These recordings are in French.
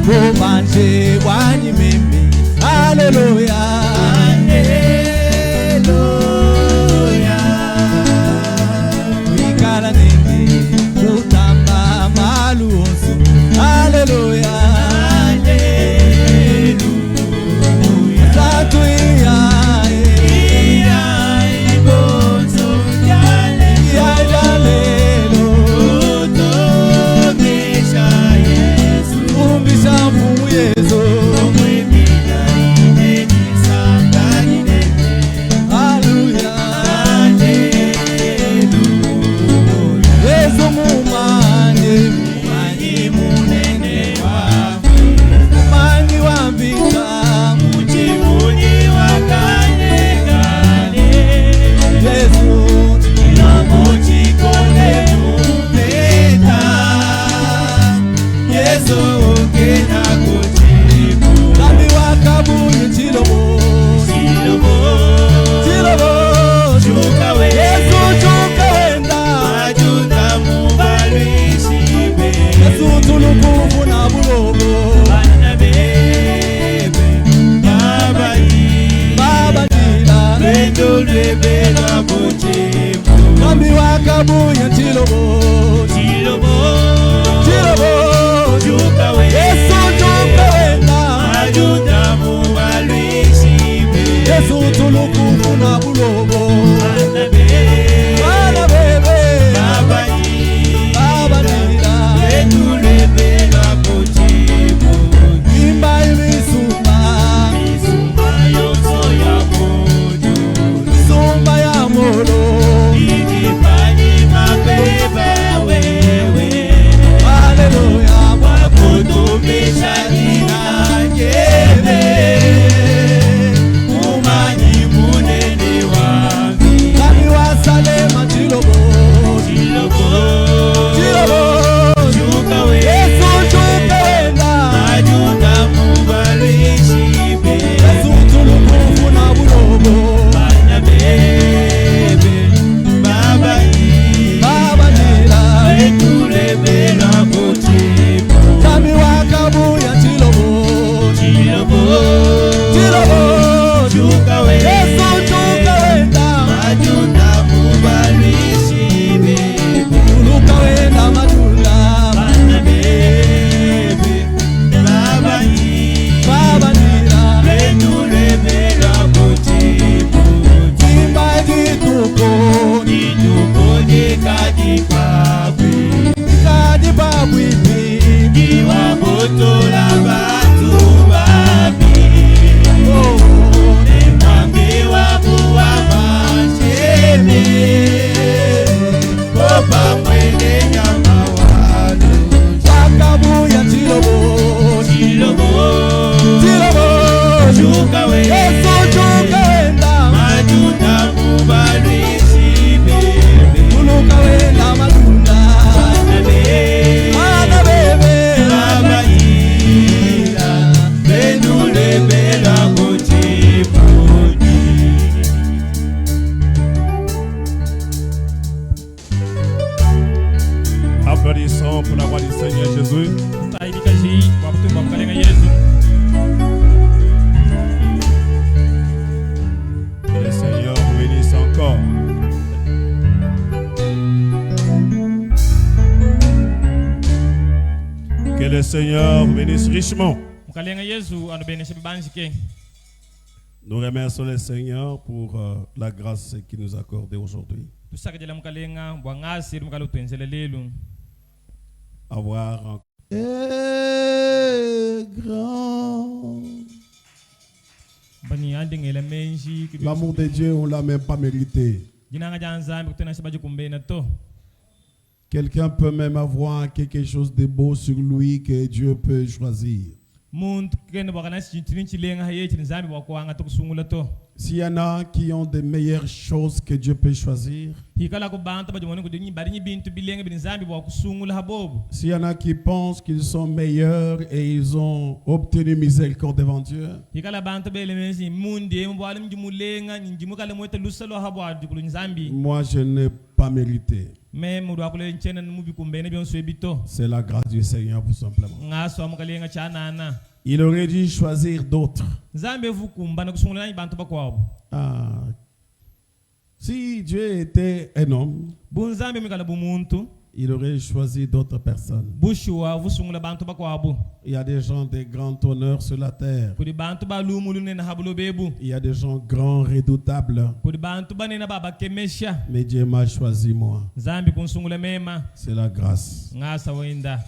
Manje wani mimi. Hallelujah. Hallelujah. Wikala nini utamba maluonso. Hallelujah. Hallelujah. Tatuia. Pour la voix du Seigneur Jésus. Que le Seigneur vous bénisse encore. Que le Seigneur vous bénisse richement. Nous remercions le Seigneur pour la grâce qu'il nous a accordée aujourd'hui. Avoir un grand. L'amour de Dieu, on ne l'a même pas mérité. Quelqu'un peut même avoir quelque chose de beau sur lui que Dieu peut choisir. S'il y en a qui ont des meilleures choses que Dieu peut choisir, hikala ku bantu bajimoni ku dinyi bari bintu bilenge binzambi bwa kusungula habobo. s'il y en a qui pensent qu'ils sont meilleurs et ils ont obtenu miséricorde devant Dieu, Hikala bantu bele mezi mundi mbwali mjimulenga njimukale mwete lusalo habwa dikulu nzambi. moi je n'ai pas mérité. Me mudu akule nchena mubi kumbene byonso ebito. C'est la grâce du Seigneur tout simplement. Ngaso amukalenga chanana. Il aurait dû choisir d'autres. Nzambe vukumba na kusungula bantu bakwabo. Ah, si Dieu était un homme, Bunzambe mikala bumuntu. il aurait choisi d'autres personnes. Bushua vusungula bantu bakwabo. Il y a des gens de grand honneur sur la terre. Kudi bantu balumulu nena habulo bebu. Il y a des gens grands, redoutables. Kudi bantu banena baba kemesha. Mais Dieu m'a choisi moi. Nzambe kunsungula mema. C'est la grâce. Ngasa wenda.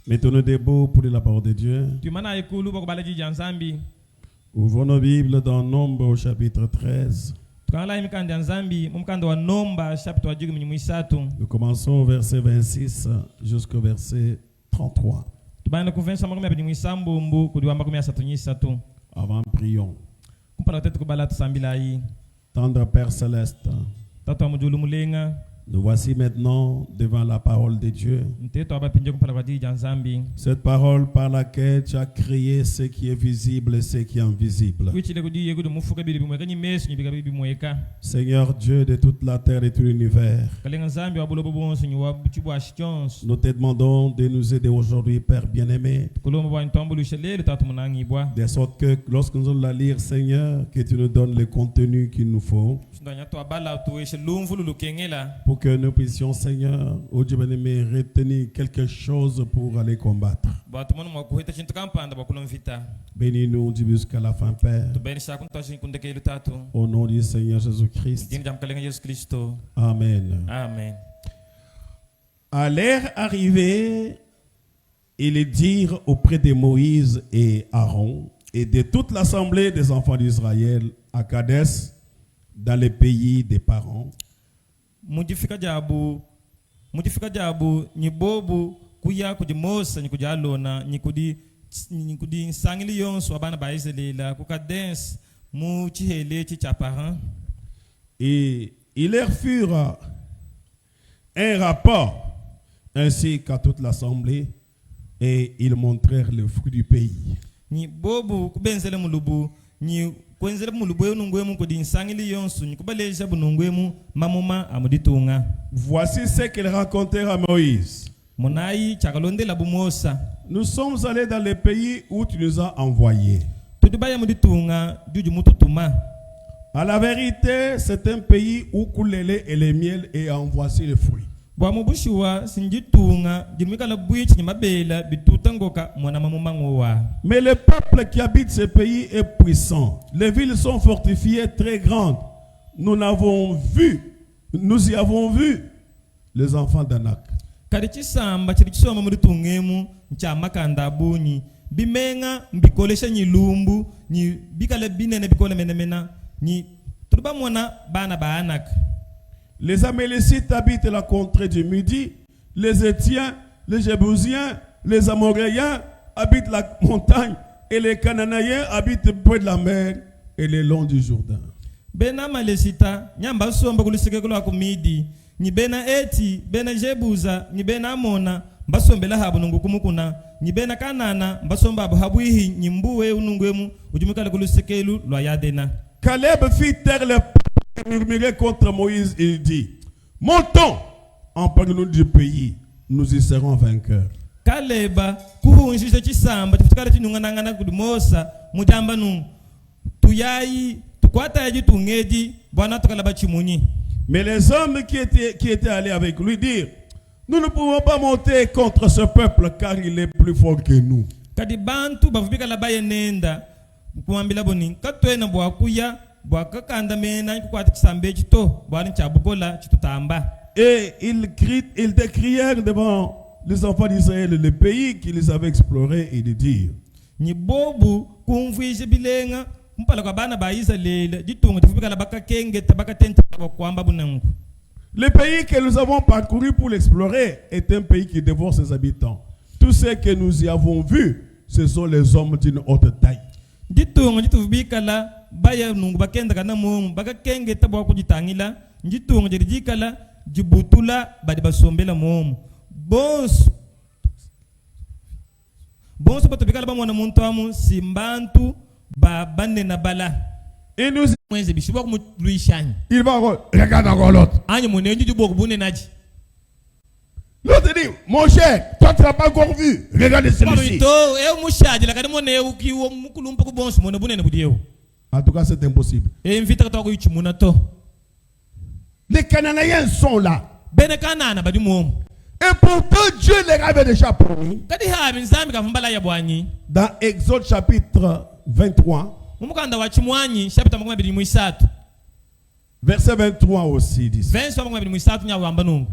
Mettons-nous debout pour la parole de Dieu. Tumana ekulu bakubalaji janzambi. Ouvrons nos Bibles dans Nombre au chapitre 13. Tukala imikanda nzambi mumkanda wa Nomba chapter wa 13. Nous commençons au verset 26 jusqu'au verset 33. Tubana kuvensa makumi abiri mwisambu mbu kudi wa makumi asatu nyisatu. Avant, prions. Kumpala tetu kubala tusambila yi. Tendre Père Céleste, Tatu wa mujulu mulenga. nous voici maintenant devant la parole de Dieu. Mteto abapinje kumpala kwa diji janzambi. Cette parole par laquelle tu as créé ce qui est visible et ce qui est invisible. Kuichile kudi yekudu mufuka biri bimweka nyimesu nyibika bibi mweka. Seigneur Dieu de toute la terre et tout l'univers, Kalenga nzambi wa bulobo bonso nyuwa buchibu wa shichons. nous te demandons de nous aider aujourd'hui, Père bien-aimé, Kulomba wa ntombulu shelele tatu munangi ibwa. de sorte que lorsque nous allons la lire, Seigneur, que tu nous donnes le contenu qu'il nous faut, Ndanya to abala tuweshe lumfulu lukengela. pour que nous puissions, Seigneur, oh Dieu bien-aimé, retenir quelque chose pour aller combattre. Batumana mwakuhita chintu kampanda bakulomvita. Bénis-nous Dieu jusqu'à la fin, Père. Tubeni shaku ntoshi kundeke ilu tatu. Au nom du Seigneur Jésus-Christ. Dini jamkalenga Yesu Kristo. Amen. Amen. À l'heure arrivée, ils dirent auprès de Moïse et Aaron et de toute l'assemblée des enfants d'Israël à Kadès, dans le pays des parents, Mujifika jabu nyibobu kuya kudi Mose nyikudi alona nyikudi sangili yonso abana ba Israela kukadens mu chihele chichaparan. et ils leur furent un rapport ainsi qu'à toute l'assemblée et ils montrèrent le fruit du pays. Nyibobu kubenzele mulubu nyi kwenzele mulubu yonungwemu kudi sangili yonso nyikubaleja bunungwemu mamuma amuditunga. Voici ce qu'ils racontèrent à Moïse. Munayi chakalondela bumosa. Nous sommes allés dans le pays où tu nous as envoyés. Tudibaya muditunga juju mututuma. À la vérité, c'est un pays où coule le lait et le miel et en voici les fruits. Bwa mubushiwa sinjitunga jimikala bwichi nyimabela bitutangoka mwana mamumangowa. Mais le peuple qui habite ce pays est puissant. Les villes sont fortifiées, très grandes. Nous y avons vu les enfants d'Anak. Karichi samba chirichisoma muditungemu nchamakanda bunyi bimenga mbikolesha nyilumbu nyi bikale binene bikole menemena nyi tuba mwana bana ba Anak. Les Amélécites habitent la contrée du Midi. Les Étiens, les Jébusiens, les Amoréens habitent la montagne. Et les Cananéens habitent près de la mer et le long du Jourdain. Bena malesita nyamba somba kulisekekolo akumidi ni bena eti bena jebuza ni bena amona mbasombela habu nungukumukuna ni bena kanana mbasomba habu habuihi nyimbuwe unungwemu ujumikala kulisekelu lwa yadena. Caleb fit taire le peuple et murmurait contre Moïse et il dit: montons, emparons-nous du pays, nous y serons vainqueurs. Kaleba kuhunjisha chisamba chifutikala chinyunganangana kudimosa mujamba nu tuyayi tukwata yaji tungeji bwana tukalaba chimunyi. Mais les hommes qui étaient allés avec lui dirent: nous ne pouvons pas monter contre ce peuple car il est plus fort que nous. Kadi bantu bavubika labaye nenda kuambila boni katwena bwakuya bwakakanda mena kukwata chisambe chito bwali chabukola chitutamba. Et ils décrièrent devant les enfants d'Israël le pays qu'ils avaient exploré et de dire: Ni bobu kumvuishe bilenga mpala kwa bana ba Israël ditunga tufubika labaka kenge tabaka tenta kwamba bunangu. Le pays que nous avons parcouru pour l'explorer est un pays qui dévore ses habitants. Tous ceux que nous y avons vus, ce sont les hommes d'une haute taille. Nditungo njitubikala baya nungu bakenda kana mu bakakenge tabwa kujitangila njitungo jirijikala jibutula badi basombela mu bonso patobikala bamwana muntu amu simbantu ba bande na bala Et nous, mwenze bishiba kumuluishanya il va regarde encore l'autre. anye munenji jubo kubune naji L'autre dit, mon cher, toi tu n'as pas encore vu. Regarde celui-ci. to e mushaji lakadi mone ukiwo mukulumpa kubonso mone bunene budiyo En tout cas, c'est impossible. e mvita katoko yichimuna to Les Cananéens sont là. bene kanana badi mu Et pourtant, Dieu les avait déjà promis. kadi habi nzambi kafumbala ya bwanyi Dans Exode chapitre 23, mumukanda wa chimwanyi chapter 23 verset 23 aussi dit. verse 23 nyawo amba nungu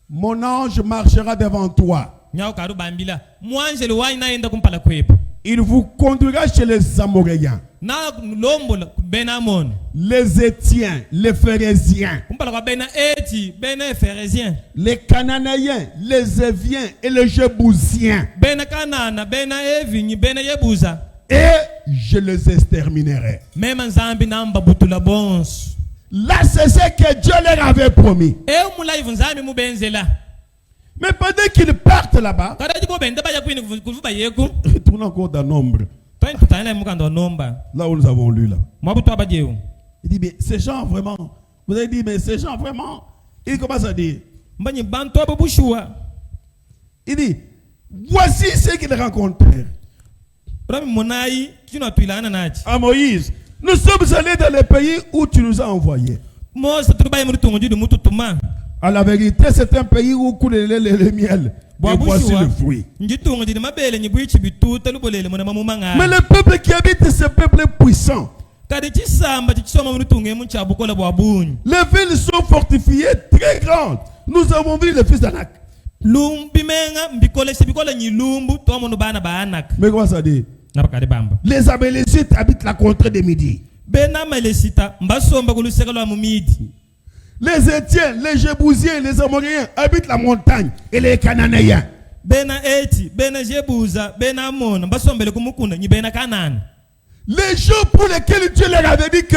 Mon ange marchera devant toi. nyawo karu bambila mwanjele wayi naenda kumpala kwepo Il vous conduira chez les Amoréens, na lombola bena amon les Étiens, les Phérésiens, kumpala kwa bena eti bena phérisien les Cananéens, les Éviens et les Jébousiens. bena kanana bena evinyi bena yebuza Et je les exterminerai. mema nzambi namba butula bonso Là, c'est ce que Dieu leur avait promis. e mulaivu nzambi mubenzela Mais pendant qu'ils partent là-bas, kada jibo benda baya kwini kuvuba yeku retournons encore dans Nombre, toin tutana mukanda nomba là où nous avons lu là. mwabuto abajewu Il dit, mais ces gens vraiment, vous avez dit, mais ces gens vraiment, il commence à dire, mbanyi bantu ababushua il dit, voici ce qu'ils rencontrèrent. rami monayi kino tuilana nachi À Moïse, nous sommes allés dans le pays où tu nous as envoyés. Mose turubaye muri tungo jidi mututuma À la vérité, c'est un pays où coule le miel. Et voici le fruit. njitungo jidi mabele nyibwichi bituta lubolele mona mamumanga Mais le peuple qui habite, ce peuple puissant. kadi chisamba chisoma muri tungo emu chabukola bwabunyi Les villes sont fortifiées, très grandes. Nous avons vu le fils d'Anak. lumbi menga mbikole sibikola nyilumbu twamono bana baanak Mais comment ça dit? nabakadi bamba Les Amélécites habitent la contrée de Midi. bena malesita mbasomba kuluseka lwa mumidi Les Étiens, les Jébousiens, les Amoréens habitent la montagne et les Cananéens. bena eti bena jebuza bena amona mbasombele kumukunda nyi bena kanana Les gens pour lesquels Dieu leur avait dit que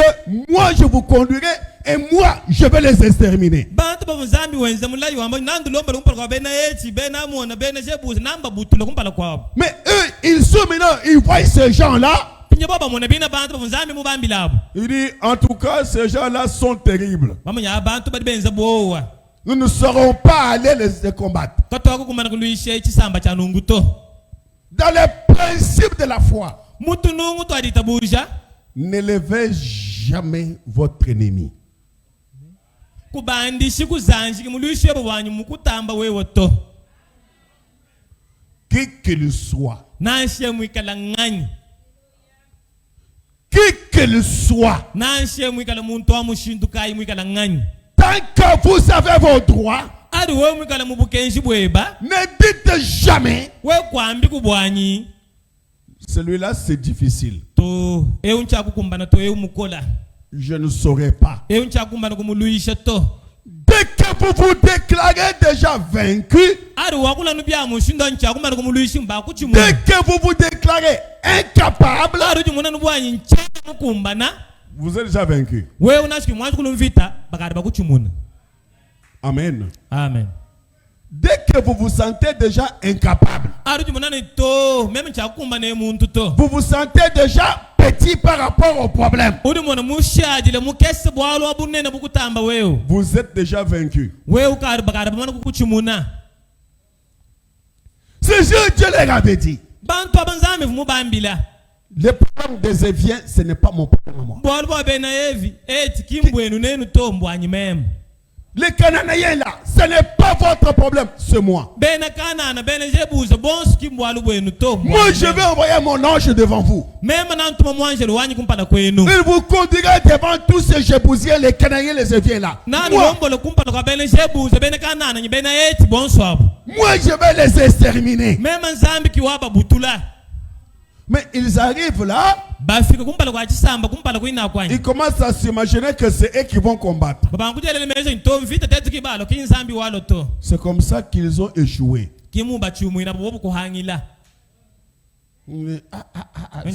moi je vous conduirai et moi je vais les exterminer. bantu bavunzambi wenze mulayi wamba nandu lomba kumpala kwa bena eti bena amona bena jebuza namba butula kumpala kwabo Mais eux, ils sont maintenant, ils voient ces gens-là. pinye baba mona bina bantu bavunzambi mubambi labo Il dit, en tout cas, ces gens-là sont terribles. bamanya abantu badi benza bowa Nous ne saurons pas aller les combattre. katwako kumana kuluisha echisamba cha nungu to Dans les principes de la foi, mutu nungu to adita burja n'élevez jamais votre ennemi. kubandishi kuzanji kimuluisha bwanyu mukutamba wewe to Qui qu'il soit. nanshe mwikala ngani Qui qu'il soit. nanshe mwikala muntu wa mushindukayi mwikala ngani Tant que vous avez vos droits, ari wewe mwikala mubukenji bweba ne dites jamais. we kwambi kubwanyi Celui-là, c'est difficile. to eu nchakukumbana to eu mukola Je ne saurais pas. eu nchakukumbana kumuluisha to Dès que vous vous déclarez déjà vaincu, ari wakula nubya mushindo nchakukumbana kumuluishi mba kuchimu dès que vous vous déclarez incapable, ari jumuna nubwanyi nchakukumbana vous êtes déjà vaincu. wewe unashiki mwanzo kulumvita bakari bakuchimuna Amen. amen Dès que vous vous sentez déjà incapable, ari jumuna ni to meme nchakukumbana e muntu to vous vous sentez déjà petit par rapport au problème, uri mona mushadile mukese bwalo abunene bukutamba wewe vous êtes déjà vaincu. wewe ukari bakari bamana kukuchimuna C'est Dieu leur avait dit. bantu abanzame mubambila Le problème des Éviens, ce n'est pas mon problème à moi. bwalo bwabena evi eti kimbwenu nenu to mbwanyi meme Les Cananéens là, ce n'est pas votre problème, c'est moi. bena kanana bena jebuza bonsu kimbwalo bwenu to Moi, je vais envoyer mon ange devant vous. mema nantuma mwanjelo wanyi kumpala kwenu Il vous conduira devant tous ces Jébousiens, les Cananéens, les Éviens là. nani Moi, lombolo kumpala kwa bena jebuza bena kanana nyi bena eti bonsu abo moi, je vais les exterminer. mema nzambi kiwaba butula Mais ils arrivent là, bafika kumpala kwa chisamba kumpala kwina kwanyi ils commencent à s'imaginer que c'est eux qui vont combattre. babankujelele meje nto mvita tetu kibalo kinzambi walo to C'est comme ça qu'ils ont échoué. kimuba chumwina bobo kuhangila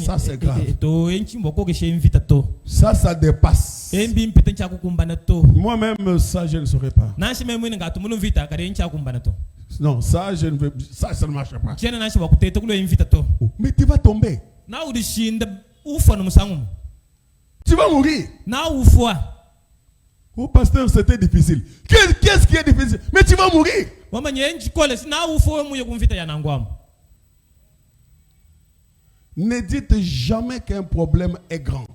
Ça c'est grave. To enchimbo ko ke invita to. Ça dépasse. Embi mpete nchaku kumbana to. Moi-même, ça, je ne saurais pas. Nashi memu nga tumunu invita kare nchaku kumbana to. Non, ça, je ne veux, ça ne marche pas. Jena nashi bakutete kulo invita to. Mais tu vas tomber. Na udishinda ufa no musangu. Tu vas mourir. Na ufwa. Oh, pasteur, c'était difficile. Qu'est-ce qui est difficile? Mais tu vas mourir. Wama nyenji kole na ufwa muye kumvita ya nangwamu. Ne dites jamais qu'un problème est grand.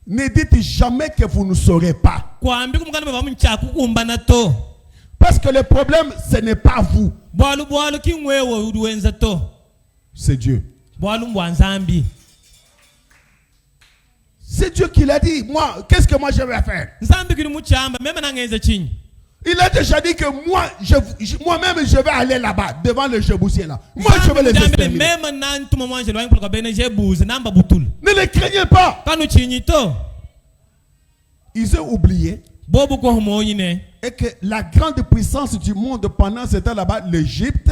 Ne dites jamais que vous ne saurez pas. Parce que le problème, ce n'est pas vous. C'est Dieu. C'est Dieu qui l'a dit. Moi, qu'est-ce que moi je vais faire? Il a déjà dit que moi-même, je vais aller là-bas, devant le Jébusier là. Moi, je vais les exterminer. Ne les craignez pas. Ils ont oublié. Et que la grande puissance du monde pendant ce temps là-bas, l'Égypte,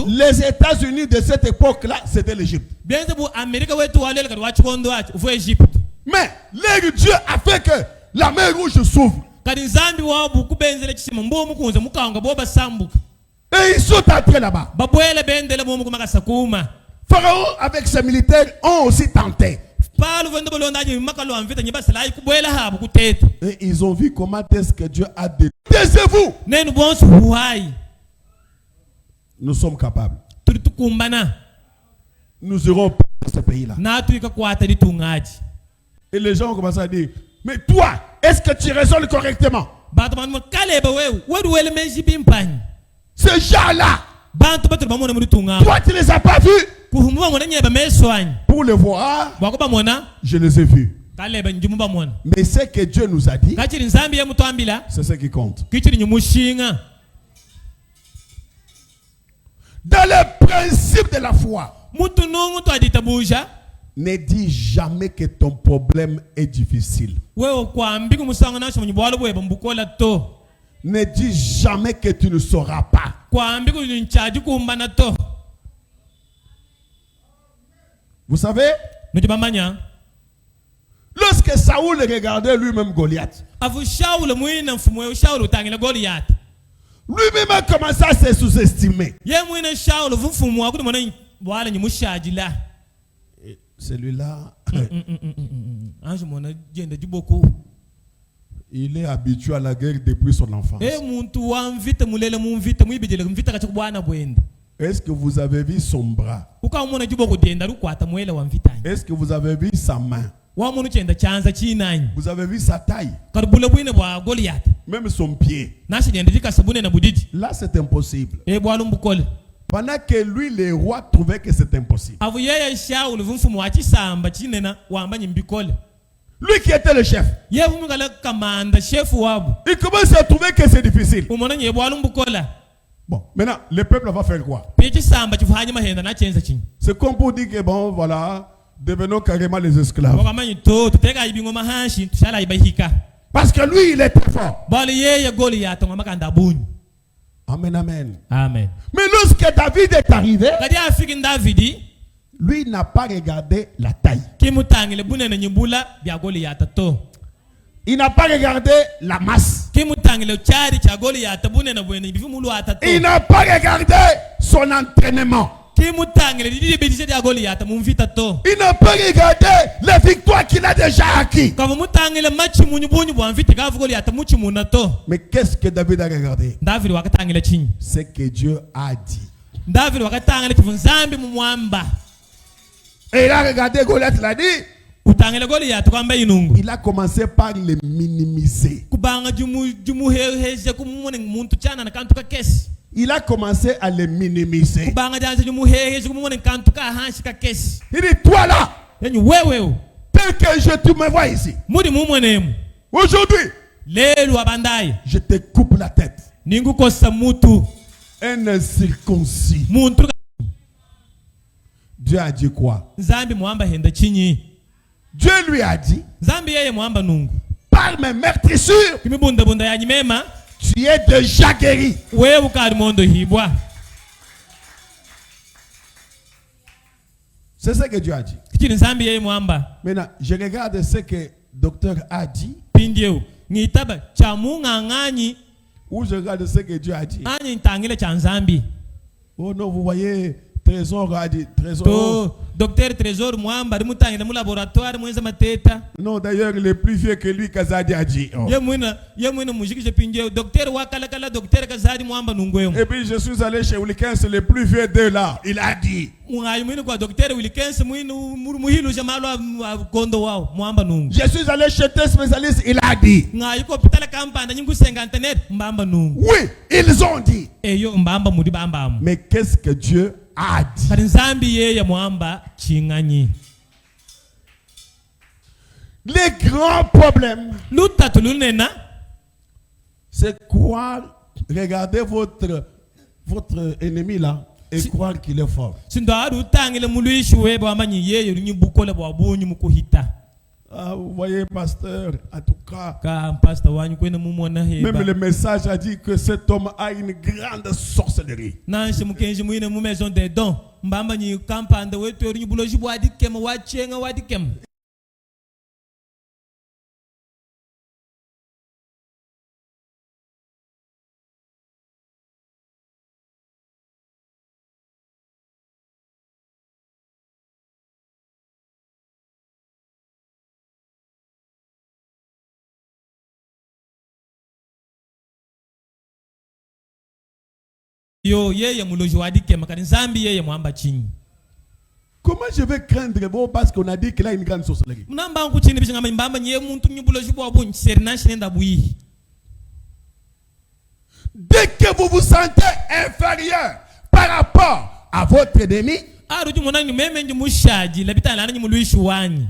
les États-Unis de cette époque-là, c'était l'Égypte. Mais leur Dieu a fait que la mer rouge s'ouvre. Et ils sont entrés là-bas. Pharaon avec ses militaires ont aussi tenté. Et ils ont vu comment est-ce que Dieu a dit. Taisez-vous. Nous sommes capables. Nous irons dans ce pays-là. Et les gens ont commencé à dire, mais toi, est-ce que tu raisonnes correctement? Ces gens-là, toi tu les as pas vus? Pour le voir, je les ai vus. Mais ce que Dieu nous a dit, c'est ce qui compte. Dans le principe de la foi, ne dis jamais que ton problème est difficile. Ne dis jamais que tu ne sauras pas. Vous savez, lorsque Saoul regardait lui-même Goliath, lui-même a commencé à se sous-estimer. Celui-là, il est habitué à la guerre depuis son enfance. Est-ce que vous avez vu son bras? Est-ce que vous avez vu sa main? Vous avez vu sa taille? Même son pied. Là, c'est impossible. Pendant que lui, le roi, trouvait que c'est impossible. Lui qui était le chef, il commence à trouver que c'est difficile. Bon, maintenant, le peuple va faire quoi? C'est comme pour dire que bon, voilà, devenons carrément les esclaves. Parce que lui, il est très fort. Amen, amen. Amen. Mais lorsque David est arrivé, lui n'a pas regardé la taille. Il n'a pas regardé la masse. Il n'a pas regardé son entraînement. Il n'a pas regardé la victoire qu'il a déjà acquis. Mais qu'est-ce que David a regardé? C'est que Dieu a dit. Et il a regardé Goliath, il a dit. Il a commencé par le minimiser. Il a commencé à le minimiser. Il dit, toi là, tel que tu me vois ici, aujourd'hui, je te coupe la tête. Un incirconcis. Dieu a dit quoi? Dieu lui a dit, par mes meurtrissures, kimibundabunda ya nyimema tu es déjà guéri. wewe ukali mondo hibwa. C'est ce que Dieu a dit. Kichini nzambi yeye mwamba Maintenant, je regarde ce que le docteur a dit, pindieu ngitaba cha mung'ang'anyi ou je regarde ce que Dieu a dit. anyi ntangile cha nzambi Oh non, vous voyez, Trésor a dit, Trésor. to Dr. Trésor mwamba rimutangile mu laboratoire mwenza mateta Non, d'ailleurs, il est plus vieux que lui, Kazadi a dit. Oh. ye mwina mujikije pindieu Dr. wakala Dr. Kazadi mwamba nungwemu Et puis je suis allé chez Wilkins, le plus vieux d'eux là. Il a dit. mungayi mwini kwa Dr. Wilkins mwini muhilu jamalo kondo wao mwamba nungu Je suis allé chez tes spécialistes, il a dit. ngayi ko pitala kampanda nyingu 50 net mbamba nungu Oui, ils ont dit. eyo mbamba mudi bamba mu Mais qu'est-ce que Dieu a dit? kali nzambi yeye mwamba ching'anyi Les grands problèmes, lutatu lunena c'est croire, regardez votre ennemi là et croire qu'il est fort. sindo adu tangile muluishi webe wamanyi yeye lunyibukole bwa bunyu mukuhita Ah, vous voyez, pasteur, en tout cas, ka pastor wanyu kwene mumona même heba le message a dit que cet homme a une grande sorcellerie. nanshi mukenji mwine mu maison des dons mbamba nyi kampanda wetu lunyibuloji bwa dikema wachenga wadikema yo yeye muloji wadikema kali nzambi yeye mwamba chinyi Comment je vais craindre bon parce qu'on a dit qu'il a une grande sorcellerie? mnamba nkuchini bishinga mbamba nye muntu nyibuloji bwa bunyi serina shinenda bwihi Dès que vous vous sentez inférieur par rapport à votre ennemi, aruju mona ni meme nji mushaji labita lana nyi muluishi wanyi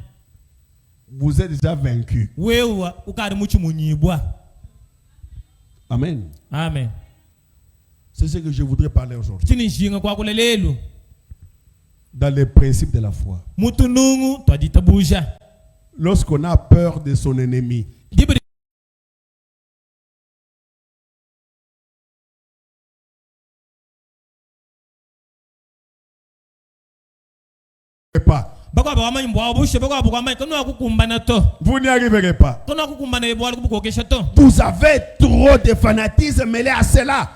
vous êtes déjà vaincu. wewa ukari muchi munyibwa. Amen. Amen. C'est ce que je voudrais parler aujourd'hui. Chini nshinga kwa kulelelu Dans les principes de la foi. mutunungu twaditabuja Lorsqu'on a peur de son ennemi, dibri pas. bakwa bawamanyi mbwa bushe bakwa bakwamanyi kono akukumbana to Vous n'y arriverez pas. kono akukumbana ebwala kubukokesha to Vous avez trop de fanatisme mêlé à cela.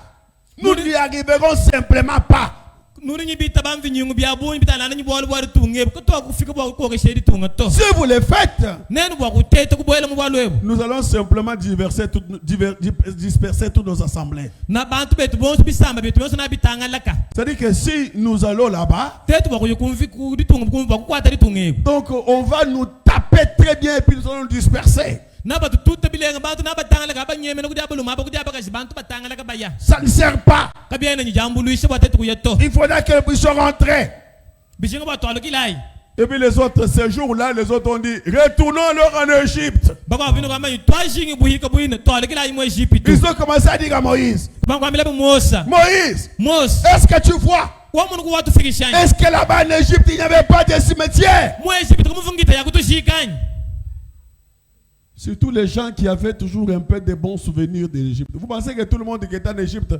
Nous n'y arriverons simplement pas. nuri nyibita bamvi nyingu bya bunyi bitana nanyi bwala bwari tunge ko to akufika bwa kokesha eri tunga to Si vous le faites, nenu bwa kutete kubwela mu bwalo ebo nous allons simplement disperser toutes nos assemblées. na bantu betu bonse bisamba betu bonse na bitanga laka C'est-à-dire que si nous allons là-bas, tetu bwa kuyikumvi kuditunga kumva kukwata ritunga ebo donc on va nous taper très bien et puis nous allons nous disperser. na batu tuta bilenga bantu na batanga laka banyeme no kudiabulu maba kudiabaka bantu batanga laka baya Ça ne sert pas. kabiana nyi jambulu ishe bwa tetu kuyeto Il faudra que nous puissions rentrer. bishinga bwa twalo kilai Et puis les autres, ces jours-là, les autres ont dit, retournons alors en Égypte. bakwa bino kama twashingi buhika buhina twalo kilai mu Egypte Ils ont commencé à dire à Moïse, bakwa mila Musa Moïse, Mose est-ce que tu vois? wamuntu kuwatu fikishanya Est-ce que là-bas en Égypte, il n'y avait pas de cimetière? mu Egypte kumufungita yakutushikanya Surtout les gens qui avaient toujours un peu de bons souvenirs de l'Égypte. Vous pensez que tout le monde qui était en Égypte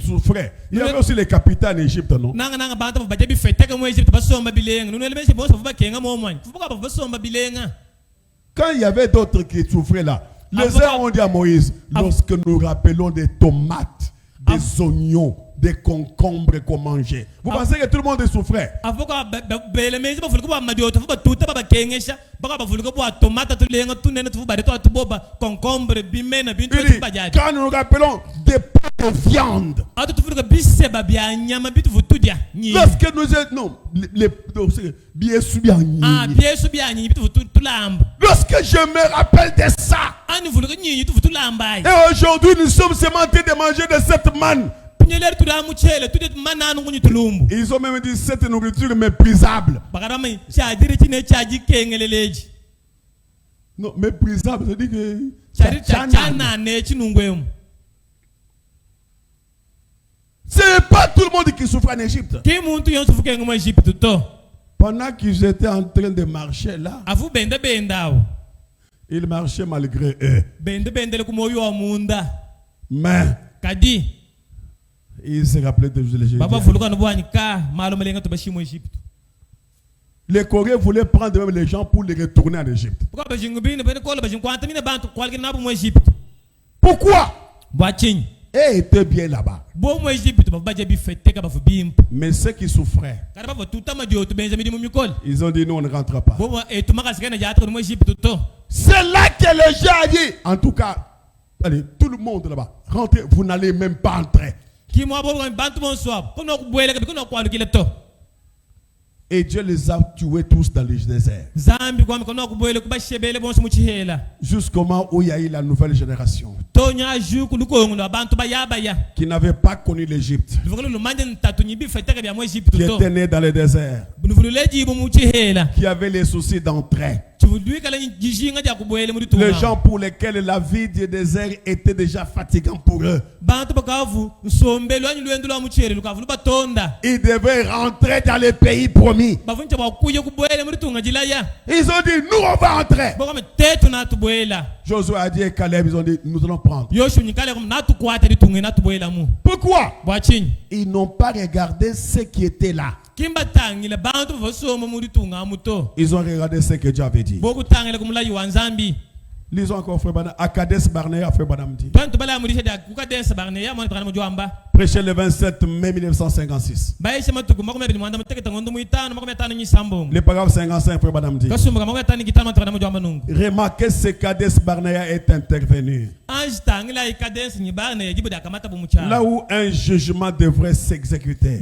souffrait? Il y avait aussi les capitaines en Égypte, non? nanga bantu baje bifeteka mu Egypte basomba bilenga nunele benshi bonse bavuba kenga mu mwanya fubuka basomba bilenga Quand il y avait d'autres qui souffraient là, les Avocat- uns ont dit à Moïse, lorsque nous rappelons des tomates, des oignons, des concombres qu'on mangeait. Vous pensez que tout le monde souffrait? avuka bele menzi bafuluka bwa madioto fuba tuta baba kengesha baka bafuluka bwa tomata tulenga tunene tufuba reto atuboba concombre bimena bintu Il dit, tubajaji quand nous nous rappelons des plats de viande, atu tufuluka biseba bya nyama bitu futudya nyi lorsque nous étions, non, bien sûr, biesu bya nyi bitu futulamba lorsque je me rappelle de ça, ani fuluka nyi tufutulamba et aujourd'hui nous sommes seulement en train de manger de cette manne. punyeleri tulamu chele tudet mananu kunyi tulumbu Ils ont même dit cette nourriture méprisable. bakarama chadiri chine chaji kengeleleji Non, méprisable, ça dit que chari chana ne chinungwemu ce n'est pas tout le monde qui souffre en Égypte. ki muntu yonse fukenga mu Egypte to Pendant qu'ils étaient en train de marcher là, afu benda awo Ils marchaient malgré eux. bendele kumoyo wa munda Mais kadi ils se rappelaient de l'Égypte. baba fuluka no bwani ka malo malenga to bashimo Egypte. Les Coréens voulaient prendre même les gens pour les retourner en Égypte. Pourquoi bajingubini bene kola bajinkwanta mine bantu kwalki nabu mo Egypte. Pourquoi? Bwachin Ils étaient bien là-bas. bo mo Egypte baba baje bi fete ka bafu bimp. Mais ceux qui souffraient, Kada baba tutama dio to benjamin di mumikol. ils ont dit non, on ne rentre pas. Bo e tumaka sikana jatra mo Egypte to. C'est là que les gens ont dit, en tout cas, allez, tout le monde là-bas, rentrez, vous n'allez même pas entrer. Ki mo bo bantu mo swab. Kono ku boele ka kono kwalu kile to. Et Dieu les a tués tous dans le désert. Zambi kwa kono ku boele ku bashebele bonso mu chihela. Jusqu'au moment où il y a eu la nouvelle génération Tonya juku lukongo no bantu bayabaya. qui n'avait pas connu l'Égypte, Luvukulu lumanje ntatu nyibi fete ka bya mo Egypte qui to. était né dans le désert, Nuvululeji bo mu chihela. qui avait les soucis d'entrée. Les Les gens pour lesquels la vie du désert était déjà fatigante pour eux. Ils devaient rentrer dans le pays promis. Ils ont dit, nous on va entrer. Josué a dit et Caleb, ils ont dit, nous allons prendre. Pourquoi? Ils n'ont pas regardé ce qui était là. Ils ont regardé ce que Dieu avait dit. Lisons encore Frère Branham. À Kadesh Barnea, Frère Branham dit. Prêché le 27 mai 1956. Le paragraphe 55, Frère Branham dit. Remarquez ce Kadesh Barnea est intervenu. Là où un jugement devrait s'exécuter.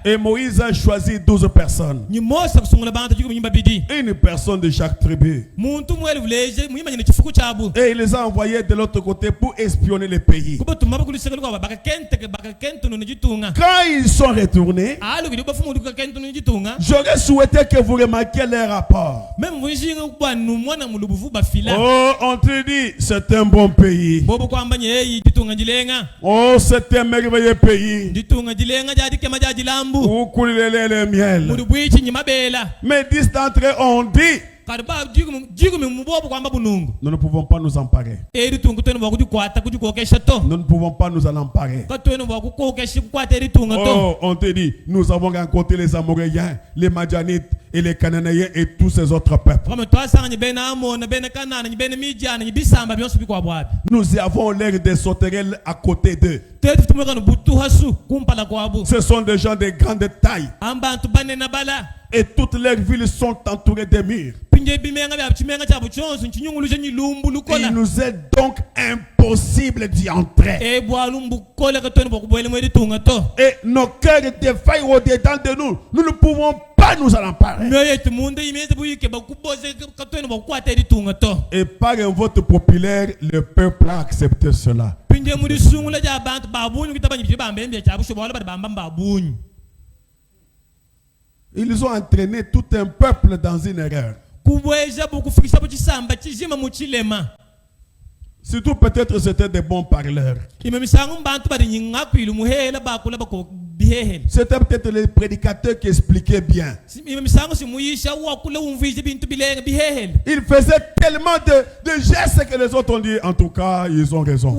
Et Moïse a choisi 12 personnes. Une personne de chaque tribu. Et il les a envoyés de l'autre côté pour espionner le pays. Quand ils sont retournés, j'aurais souhaité que vous remarquiez leur rapport. Oh, on te dit, c'est un bon pays. Oh, c'est un merveilleux pays. Où coule le lait et le miel. Mais 10 d'entre eux ont dit, nous ne pouvons pas nous emparer. Nous ne pouvons pas nous en emparer. Oh, on te dit, nous avons rencontré les Amoréens, les Madianites et les Cananéens et tous ces autres peuples. Nous avons l'air des sauterelles à côté d'eux. Ce sont des gens de grande taille. Et toutes leurs villes sont entourées de murs. Il nous est donc impossible d'y entrer. Et nos cœurs défaillent au-dedans de nous. Nous ne pouvons pas nous en emparer. Et par un vote populaire, le peuple a accepté cela. Ils ont entraîné tout un peuple dans une erreur. Surtout peut-être c'était des bons parleurs. C'était peut-être les prédicateurs qui expliquaient bien. Ils faisaient tellement de gestes que les autres ont dit, en tout cas, ils ont raison.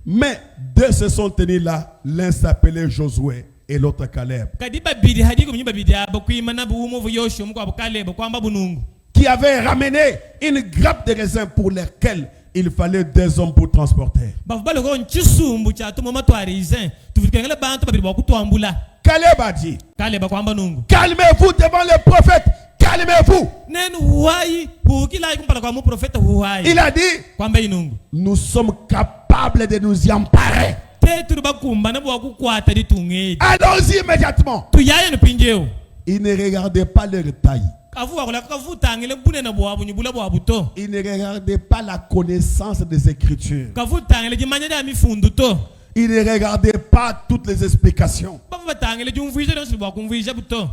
Mais deux se sont tenus là. L'un s'appelait Josué et l'autre Caleb. Qui avait ramené une grappe de raisin pour laquelle il fallait 2 hommes pour transporter. Caleb a dit, calmez-vous devant les prophètes, calmez-vous. Il a dit, nous sommes capables de nous y emparer. Allons-y immédiatement. Il ne regardait pas leur taille. Il ne regardait pas la connaissance des Écritures. Il ne regardait pas toutes les explications.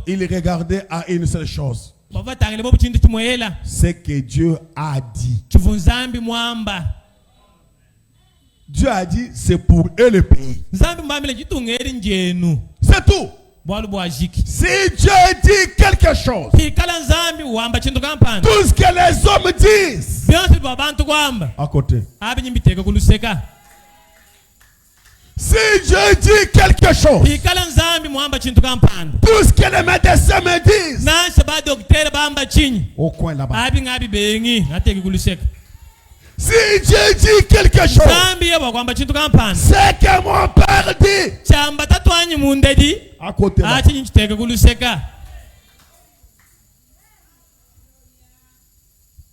Il regardait à une seule chose. Ce que Dieu a dit. Dieu a dit, c'est pour eux le pays. C'est tout. bwalu bwajiki Si Dieu dit quelque chose, pikala nzambi wamba chintu kampanda tout ce que les hommes disent, byonse bwa bantu kwamba à côté. abinyimbiteka kuluseka Si Dieu dit quelque chose, pikala nzambi mwamba chintu kampanda tout ce que les médecins me disent, nashe ba doktera bamba chinyi au coin là-bas. abi ngabi bengi ateke kuluseka Si Dieu dit quelque chose, nzambi yebwa kwamba chintu kampanda c'est que mon Père dit, chamba tatwanyi mundedi à côté là. achinyi chiteke kuluseka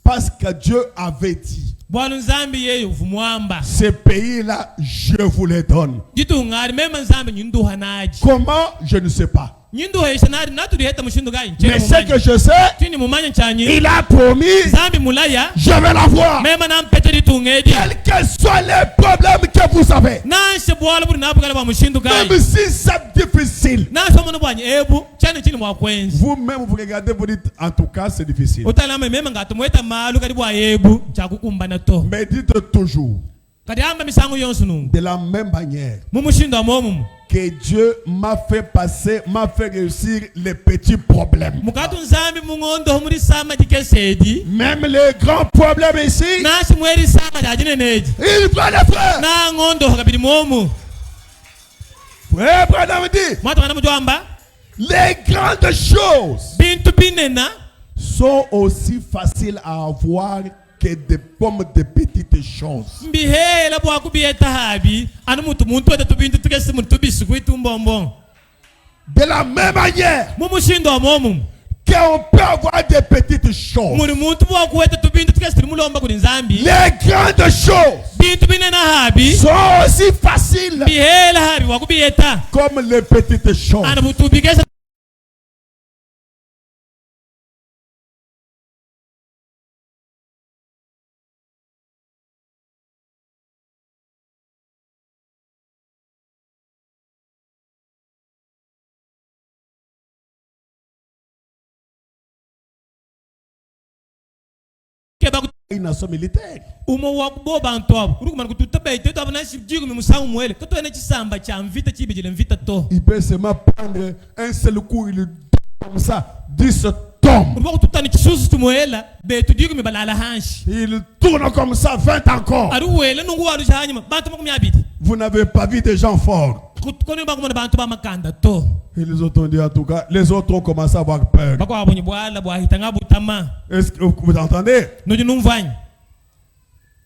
Parce que Dieu avait dit, bwalu nzambi yeyo vumwamba ce pays-là, je vous le donne. ditungari mema nzambi nyinduha naji Comment? Je ne sais pas. nyinduha ishanari naturi heta mushindu gai Mais ce que je sais, chini mumanya chanyi il a promis, nzambi mulaya je vais la voir. mema nampete ditungedi Quels que soient les problèmes que vous avez, nanshe bwala buri nabugala bwa mushindu gai même si c'est difficile, nanshe omuntu bwanyi ebu chani chini mwakwenzi vous-même vous regardez, vous dites, en tout cas, c'est difficile. utalama mema ngatumweta malu kadi bwa ebu chakukumbana to Mais dites toujours, kadi amba misango yonsu nungu de la même manière mumushindu amomu que Dieu m'a fait passer, m'a fait réussir les petits problèmes. mukatu nzambi mungondo muri sama dikesedi Même les grands problèmes ici, nashi mweri sama dajineneji il doit le faire. na ngondo kabiri momu Frère Branham dit, mwatu kana mujwamba les grandes choses bintu binena sont aussi faciles à avoir que des pommes de petites choses. mbihela bwaku biyeta habi anu muntu wete tubintu tukesi muntu bisikuitu mbombong De la même manière mumushindo amomu qu'on peut avoir des petites choses, muri muntu bwaku wete tubintu tukesi mulomba kuri nzambi les grandes choses bintu binena habi sont aussi faciles bihela habi bwaku biyeta comme les petites choses. anu butubikesa Nation militaire. umo wakubo bantu abo urukumana kututabe teto abana shijigu mimusangu mwele kato ene chisamba cha mvita chibijile mvita to Il peut seulement prendre un seul coup, il comme ça, 10 tombes. uruba kututani chisusu tumwela betu digu mibalala hanshi Il tourne comme ça, 20 encore. aruwele nungu waru janyima bantu makumi abiti Vous n'avez pas vu des gens forts. koni bakumona bantu bamakanda to Et les autres ont dit en tout cas, les autres ont commencé à avoir peur. bakwa abonye bwala bwahitanga butama Est-ce que vous entendez? noji numvanyi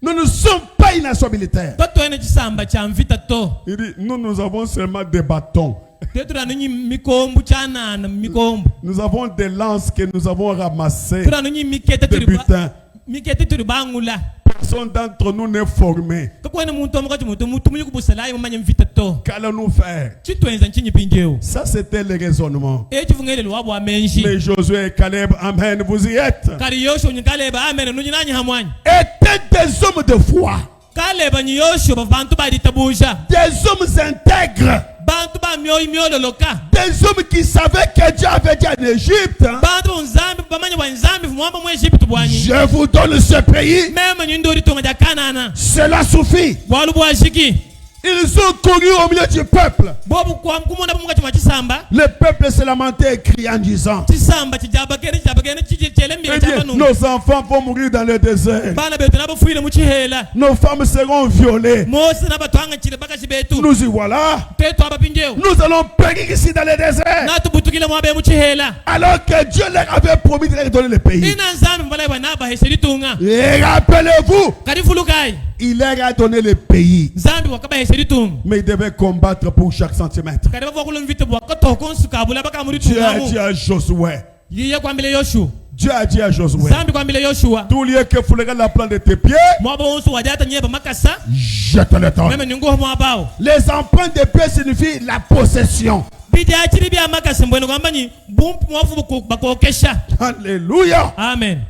Nous ne sommes pas une nation militaire. toto ene chisamba cha mvita to Il dit, nous avons seulement des bâtons. tetu ranunyi mikombu chanana mikombu Nous avons des lances que nous avons ramassées. turanunyi mikete Des butins. mikete turi bangula Personne d'entre nous n'est formé. kakwene muntu omukati mutu munyi kubusalayi mumanye mvita to Qu'allons-nous faire? chitwenza nchinyi pinjeo Ça, c'était le raisonnement. ekivungelelo wabwa amenshi Mais Josué et Caleb, amen, vous y êtes. kari yosho nyikaleba amene nunyi nanyi hamwanyi Étaient des hommes de foi. kaleba nyi yosho bantu baditabusha Des hommes intègres. bantu ba myoyi myololoka Des hommes qui savaient que Dieu avait dit en Égypte, bantu bunzambi bamanye bwa nzambi vumwamba mu Egypt bwanyi je vous donne ce pays. mema nyi ndori tonga ja kanana Cela suffit. bwalu bwashiki Ils ont couru au milieu du peuple. bobu kwa kumona mungati wa chisamba Le peuple se lamentait et criait en disant, chisamba chijabakene chichele mbira eh bien, chamba nu nos enfants vont mourir dans le désert. bana betu nabafuile mu chihela Nos femmes seront violées. mose nabatwanga chile baka chibetu Nous y voilà. tetu abapinjeo Nous allons périr ici dans le désert. natubutukile mwabe mu chihela Alors que Dieu leur avait promis de leur donner le pays. ina nzambi mbala bwa naba heseritunga Et rappelez-vous, kadi fulukai il leur a donné le pays. nzambi wakaba heseritunga Mais ils devaient combattre pour chaque centimètre. kadi bava kulumvite bwa katoko kabula baka muri Dieu a dit tungamu à Josué. yiye kwambile Yoshua Dieu a dit à Josué. nzambi kwambile Yoshua Tout lieu que foulerait la plante de tes pieds, mwaba wonsu wajata nyeba makasa je te le donne. meme ningo mwabao Les empreintes de pieds signifient la possession. bija chiri bya makasa mbwene kwamba nyi bumpu mwafu bakokesha Alléluia. amen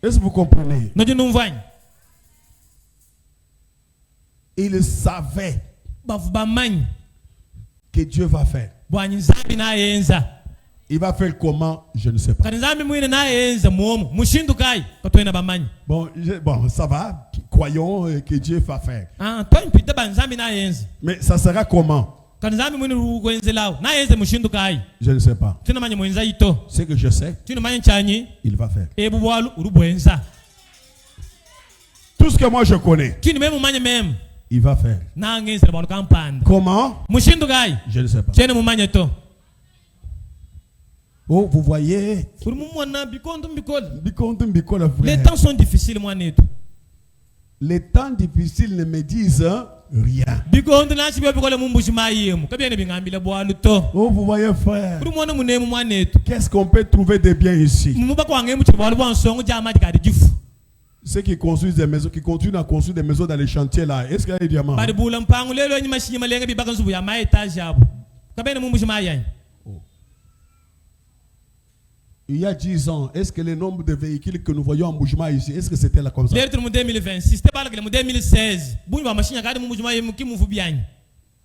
Est-ce que vous comprenez? noji numvanyi Il savait bavu bamanyi que Dieu va faire. bwanyi nzambi nayenza Il va faire comment? Je ne sais pas. kati nzambi mwine nayenza mwomu mushindukai katwena bamanyi Bon, ça va. Croyons que Dieu va faire. twampita ba nzambi nayenza Mais ça sera comment? Kan nzambi mwini rukwenzelawo. Na yeze mushindu kai. Je ne sais pas. Tina manye mwenza ito. Ce que je sais, Tina manye chanyi. il va faire. Ebu bwalu urubwenza. Tout ce que moi je connais, Tina memu manye memu. il va faire. Na ngenzela bwalu kampanda. Comment? Mushindu kai. Je ne sais pas. Chene mumanye to. Oh, vous voyez, Urumumwana bikondo mbikola. frère. Les temps sont difficiles mwanetu. Les temps difficiles ne me disent rien. Bikondo nachi bikola mumbushi mayemu. Kabyene bingambile bwalu to. Oh, vous voyez, frère. Urumwana munemu mwanetu. Qu'est-ce qu'on peut trouver de bien ici? Mumuba kwa ngemu chibwalu bwansongo jama dikadi jifu. Ceux qui construisent des maisons, qui continuent à construire des maisons dans les chantiers là, est-ce qu'il y a des diamants? Bari bula mpangu lelo nyima shinyima lenga bibaka nsubu ya ma etage yabo. Kabyene mumbushi mayanyi. Il y a 10 ans, est-ce que le nombre de véhicules que nous voyons en mouvement ici, est-ce que c'était là comme ça? Lero mu 2026, c'était pas le 2016. Bunyi ba mashine kadi mumbushi yemu kimuvu byanyi.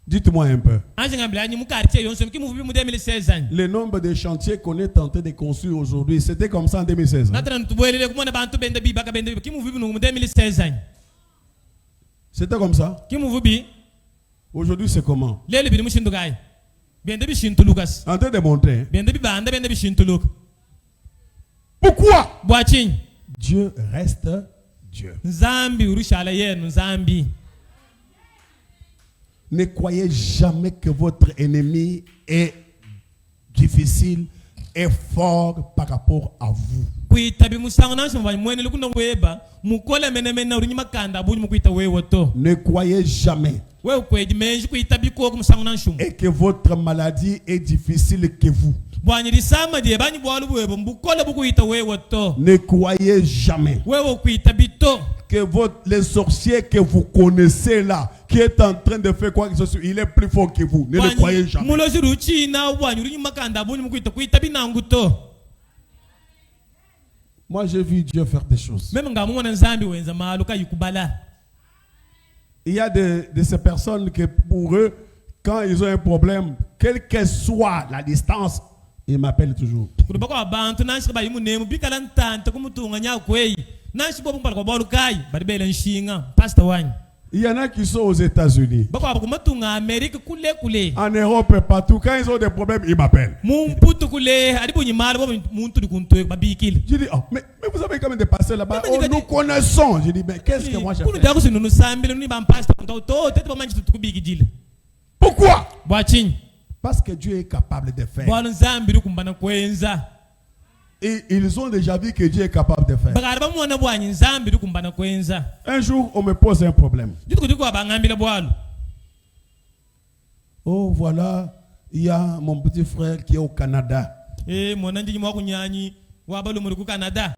Dites-moi un peu. Anje ngambila nyi mu quartier yonso kimuvu mu 2016 anyi. Le nombre de chantiers qu'on est tenté de construire aujourd'hui, c'était comme ça en 2016. Natana ntubwelele kumona bantu bende bibaka bende kimuvu mu 2016 anyi. C'était comme ça. Kimuvu bi. Aujourd'hui, c'est comment? Lelo bi mushindu kai. Bende bi shintu Lucas. En train de montrer. Bende bi banda bende bi shintu Luc. Pourquoi? Bwachin. Dieu reste Dieu. Nzambi urushala yenu nzambi. Ne croyez jamais que votre ennemi est difficile et fort par rapport à vous. Kuitabi musango nanshi mwanyi mwene lukunda weba mukole mene urunyima kanda abunyi mukuita wewe to. Ne croyez jamais. Wewe kweji menji kuitabi koko musango nanshi. Et que votre maladie est difficile que vous. Bwanyi risama die banyi bwalu weba mbukole bukuita wewe to. Ne croyez jamais Wewe kuitabi to. que les sorciers que vous connaissez là, qui est en train de faire quoi que ce soit, il est plus fort que vous. Ne le croyez jamais. Mulozi ruchi na bwanyi urunyima kanda abunyi mukuita kuitabi nangu to. Moi j'ai vu Dieu faire des choses. Même ngamumona nzambi wenza maluka yikubala. Il y a de ces personnes que pour eux, quand ils ont un problème, quelle que soit la distance, ils m'appellent toujours. Kurubako abantu nanshi ba yimunemu bikala ntanta kumutunga nyakweyi. Nanshi bobu mpala kwa bolu kai baribele nshinga pastor wanyi. Il y en a qui sont aux États-Unis. Bako abakumatunga Amerika kule. En Europe, partout, quand ils ont des problèmes, ils m'appellent. Mumputu kule adibu nyimala bobu muntu dikuntu babikile. Je dis, oh, mais vous avez quand même des pasteurs là-bas. Oh, nous connaissons. Je dis, mais qu'est-ce que moi j'ai Kunu fait? daku sinu sambile ni ba pastor to tete ba manji tukubigijile. Pourquoi? Bwachin. Parce que Dieu est capable de faire. Bwalo nzambi rukumbana kwenza. Et ils ont déjà vu que Dieu est capable de faire. Bagaraba mwana bwanyi nzambi rukumbana kwenza. Un jour, on me pose un problème. Dituko abangambile bwalo. Oh, voilà, il y a mon petit frère qui est au Canada. Mwana ndiji mwa kunyanyi wabalu muri ku Canada.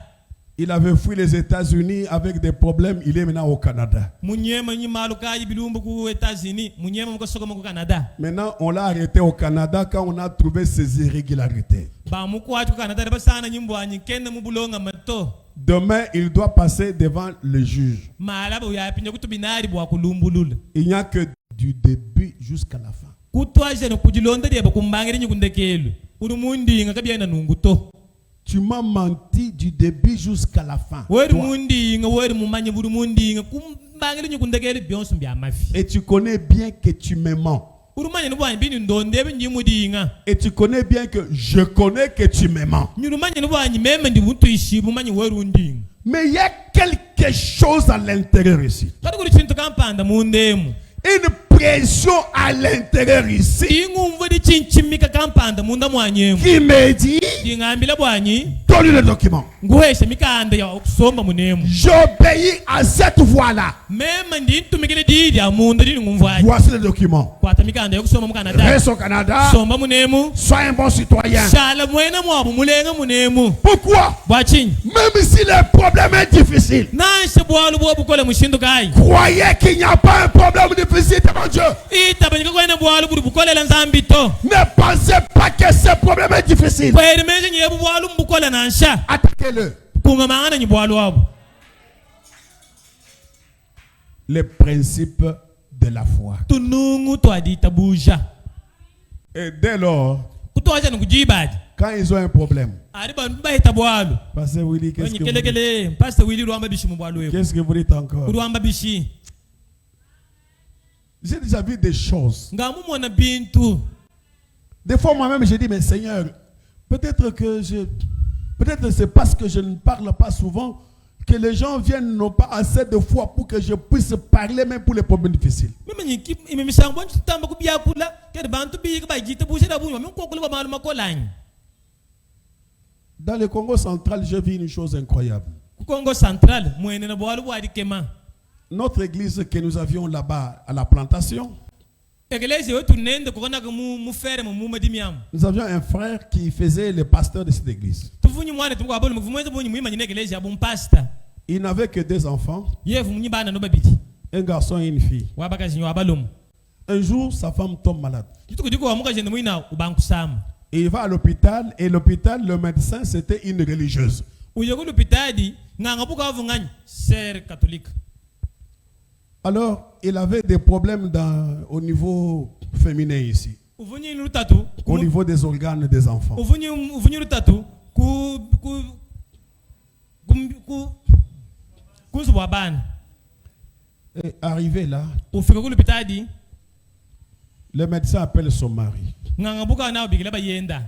Il avait fui les États-Unis avec des problèmes. Il est maintenant au Canada. Munyema nyi maluka bilumbu ku États-Unis. Munyema mko soka ku Canada. Maintenant, on l'a arrêté au Canada quand on a trouvé ses irrégularités. Ba muko atu Canada ba sana nyimbo anyi kenne mubulonga mato. Demain, il doit passer devant le juge. Malaba uyapinya kutubinari bwa kulumbulula. Il n'y a que du début jusqu'à la fin. Kutwaje no kujilonda dia bakumbangiri nyikundekelu. Urumundi ngakabya na nunguto. Tu m'as menti du début jusqu'à la fin. Et tu connais bien que tu me mens. Et tu connais bien que je connais que tu me mens. Mais il y a quelque chose à l'intérieur ici. Une pression à l'intérieur ici qui me dit donne le document. J'obéis à cette voix-là. Voici le document. Reste au Canada. Sois un bon citoyen. Pourquoi? Même si le problème est difficile, croyez qu'il n'y a pas un problème difficile devant Dieu. Ne pensez pas que ce problème est difficile. Attaquez-le. Les principes de la foi. Et dès lors, quand ils ont un problème, Pasteur Willy, qu'est-ce que vous dites encore? J'ai déjà vu des choses. ngamumona bintu Des fois, moi-même, j'ai dit, mais Seigneur, peut-être c'est parce que je ne parle pas souvent que les gens viennent n'ont pas assez de foi pour que je puisse parler même pour les problèmes difficiles. mimi imemisango tamba kubyakula kede bantu bika bajita bushira bunyo minkokule ba malu makolanye Dans le Congo central, j'ai vu une chose incroyable. Congo central mwene na bwalu bwadi kema Notre église que nous avions là-bas à la plantation, eglise wetu nende kokona mu fere mu madimiam nous avions un frère qui faisait le pasteur de cette église. tufunyi mwana tumko abolo muvumweze bunyi mwima nyine eglise ya bumpasta Il n'avait que 2 enfants, yevu munyi bana no babiti un garçon et une fille. wabaka zinyo abalomu Un jour, sa femme tombe malade. tutukudiko wamuka jende mwina ubankusama Et il va à l'hôpital, et l'hôpital, le médecin, c'était une religieuse. uyekulu pitadi nganga buka avunganya ser catholique. Alors, il avait des problèmes au niveau féminin ici, Uvunyi lutatu au niveau des organes des enfants. uvunyi lutatu kuzwa bana Et arrivé là, ufika kulu pitadi le médecin appelle son mari. nganga buka na bigila bayenda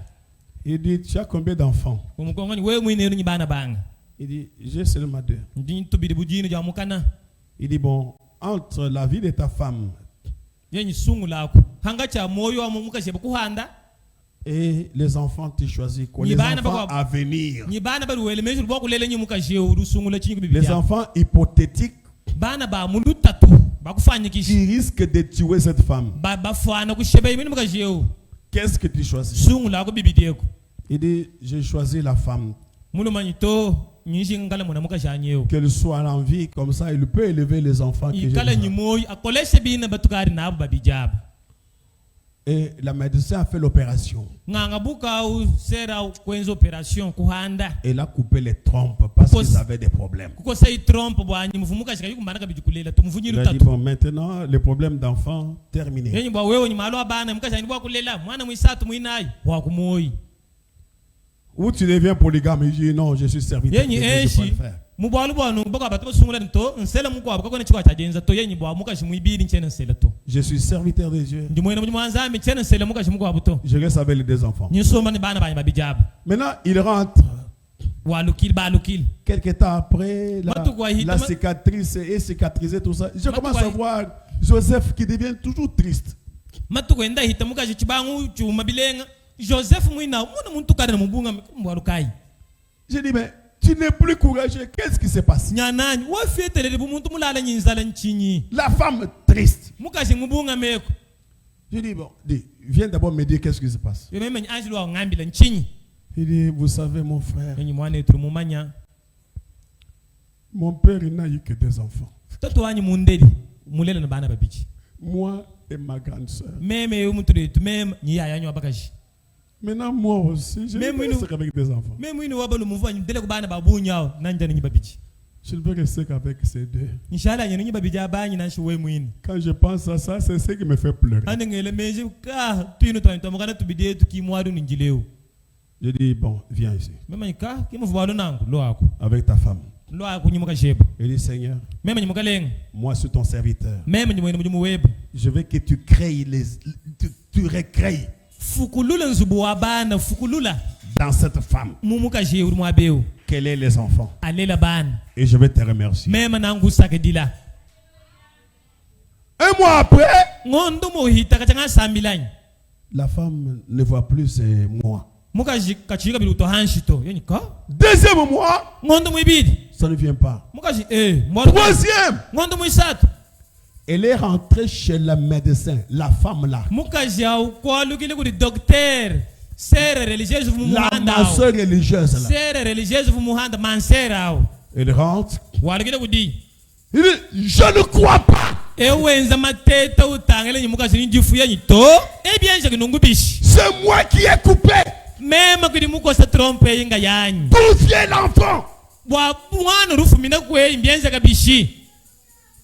Il dit, tu as combien d'enfants? umukongani we mwine ni bana banga Il dit, j'ai seulement 2. ndinyi tubidi bujini ja mukana Il dit, bon, entre la vie de ta femme yenyi sungu lako hanga cha moyo wa muka sheba kuhanda et les enfants, tu choisis quoi? Ni Les bana enfants bako- à venir. ni bana ba ruwele mesu bwa kulele nyi muka sheu rusungu la chinyi bibi Les enfants hypothétiques bana ba mulutatu bakufanya kishi qui risquent de tuer cette femme. ba fana kusheba yimini muka sheu Qu'est-ce que tu choisis? sungu lako bibi deko Il dit, j'ai choisi la femme. mulu manito nyishi ngala mona muka shanyeo Qu'elle soit en vie, comme ça, il peut élever les enfants. Que j'ai ikala déjà. nyimoyi akoleshe bina batukari nabo babijaba Et la médecin a fait l'opération. nganga buka u sera kwenza operation kuhanda Elle a coupé les trompes parce Cause- qu'ils avaient des problèmes. kuko sai trompe bwanyi mufumuka shika yukumbana kabijikulela tumufunyi Il a dit, lutatu bon, maintenant, les problèmes d'enfants, terminés. yenyi bwa wewe nyimalo abana mukashani bwa kulela mwana mwisatu mwinayi wa kumoyi Ou tu deviens polygame. Il dit, non, je suis serviteur. de yenyi Dieu, je peux le eshi faire. mubwalu bwanu baka batu basungula nto nsela muko abaka kone chikwa chajenza to yenyi bwa mukashi mwibiri nchene nsela to Je suis serviteur de Dieu. ndi mwene mwanza ami nchene nsela mukashi muko abuto Je reste avec les 2 enfants. nyisoma ni bana banya babijaba Maintenant, il rentre. walukili balukili Quelques temps après, Matukwahita, la cicatrice est cicatrisée, tout ça. Je commence à Matukwahita. voir Joseph qui devient toujours triste. matuko enda hita mukashi chibangu chuma bilenga Joseph mwina muna muntu kare na mubunga mbwalukai Je dis, mais tu n'es plus courageux. Qu'est-ce qui se passe? nyanani wafietelele bumuntu mulala nyinzala nchinyi La femme triste. mukashi mubunga meko Je dis, bon, viens d'abord me dire qu'est-ce qui se passe. yomeme anjili wa ngambila nchinyi Il dit, vous savez, mon frère, yenyi mwana etu mumanya mon père, il n'a eu que 2 enfants. toto wanyi mundeli mulela na bana babichi Moi et ma grande soeur. meme umuntu letu meme nyiyaya nyo abakashi Maintenant, moi aussi, je ne Mais veux oui, pas nous- rester qu'avec 2 enfants. meme winu wabalu muvanya ndele kubana babunyao nanjani nyi babichi Je ne veux rester qu'avec ces 2. inshallah nyene nyi babija banyi nanshi we mwini Quand je pense à ça, c'est ce qui me fait pleurer. ande ngele meje ka twinu twanto mukana tubide tukimwadu ninjileo Je dis, bon, viens ici, meme nyika kimuvubalo nangu lo ako avec ta femme. lo ako nyimuka sheba Il dit, Seigneur, meme nyimuka lenga moi, je suis ton serviteur. meme nyimwene mujumu webu Je veux que tu crées tu recrées fukulula nzubu wa bana fukulula dans cette femme mumuka jeuri mwabeu quels sont les enfants. alela bana Et je vais te remercier. meme nangu sakedila Un mois après, ngondo mo hita kachanga sambilanye la femme ne voit plus moi. muka kachika biluto hanshito yenyi ka 2e mois, ngondo mwibidi ça ne vient pas. muka mwadu 3e, ngondo mwisatu elle est rentrée chez le médecin, la femme là. muka jau kwa lukile kuli docteur sere religieuse vu La muhanda ma soeur religieuse là. sere religieuse vu muhanda mansera au Elle rentre. walukile kudi Il dit, je ne crois pas. ewenza mateta utangele nyi muka sinjifu yenyi to ebyenje kinungu bishi C'est moi qui ai coupé. mema kudi muko sa trompe yinga yanyi D'où vient l'enfant? bwa mwana rufumina kwe imbyenje kabishi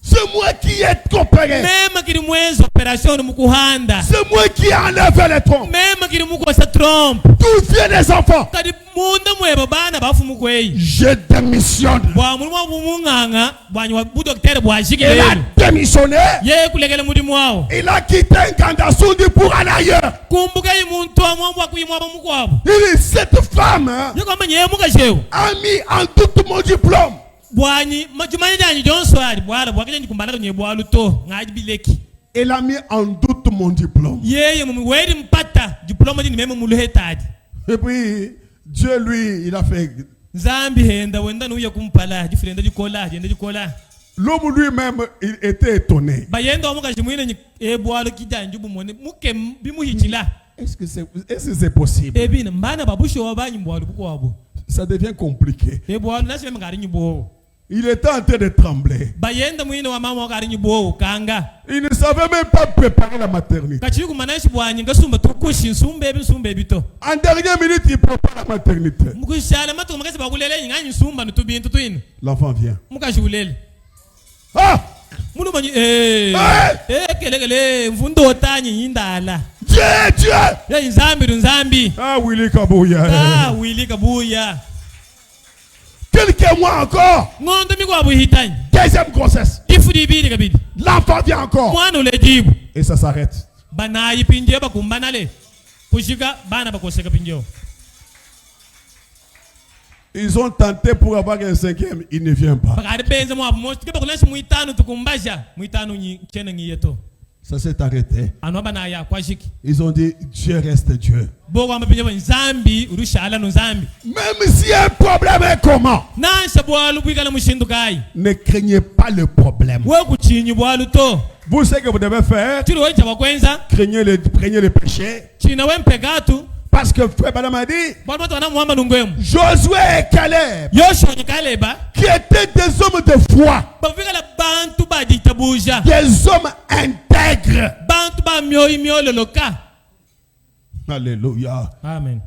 C'est moi qui ai opéré. mema kiri mwezi operation mukuhanda C'est moi qui ai enlevé les trompes. mema kiri mukosa trompe D'où viennent les enfants? kadi munda mwebo bana bafu mukweyi Je démissionne. bwa mulimo bumunganga bwanyi bu docteur bwa Il jigele a démissionné. ye kulekele mulimu wao Il a quitté Ngandasoundi pour aller ailleurs. kumbuka muntu amwambo akuyimwa bamukwabo Il, cette femme hein, yekwamba nyemuka shewe a mis en doute mon diplôme. bwanyi majumanya janyi jonso ali bwala bwakaje kumbana nye bwalu to ngaji bileki Il a mis en doute mon diplôme. yeye mumweri mpata diploma ni meme muluhetadi Et puis, Dieu, lui, il a fait. nzambi henda wenda nuye kumpala difrenda dikola jenda dikola L'homme lui-même, il était étonné. bayenda omuka jimwine ni ebwalo kijanju bumone muke bimuhikila Est-ce que c'est possible? ebina mbana babusho wabanyi bwalo bukwabo Ça devient compliqué. ebwalo nasi meme ngari nyibo Il était en train de trembler. bayenda mwine wa mama ngari nyibo kanga Il ne savait même pas préparer la maternité. kachiri kumanashi bwanyi ngasumba tukushi nsumba ebito En dernière minute, il prépare la maternité. mukushala matu makasi bakulele nganyi nsumba ntubintu twine L'enfant vient. mukashulele Ah! mulu manyi kelekele mvundo otanyi indala Dieu! ye nzambi Ah, Willy Kabouya. wili kabuya Quelques mois encore. ngondo mikwabu hitanyi Deuxième grossesse. ifudi ibili kabili L'enfant vient encore. mwana ulejibu Et ça s'arrête. banayi pinje bakumbanale kushika bana bakoseka pinjeo Ils ont tenté pour avoir un cinquième. Il ne vient pas. bakari benze mwabu mosi kebe kulanshi muitanu tukumbasha muitanu nyi chene ngiyeto Ça s'est arrêté. ano banaya kwashiki Ils ont dit, Dieu reste Dieu. boko amapinje nzambi urushala no nzambi Même si un problème est comment, nansha bwalu bwikala mushindu kai ne craignez pas le problème. we kuchinyi bwalu to Vous savez ce que vous devez faire. chiri we chabakwenza Craignez le péché. china we mpegatu Parce que frère Badam a dit, bwalu batu wana muhamba nungwemu Josué et Caleb, yoshonyi kaleba qui étaient des hommes de foi, bafikala bantu baditabuja des hommes intègres. bantu ba myoyi myololoka Alléluia. amen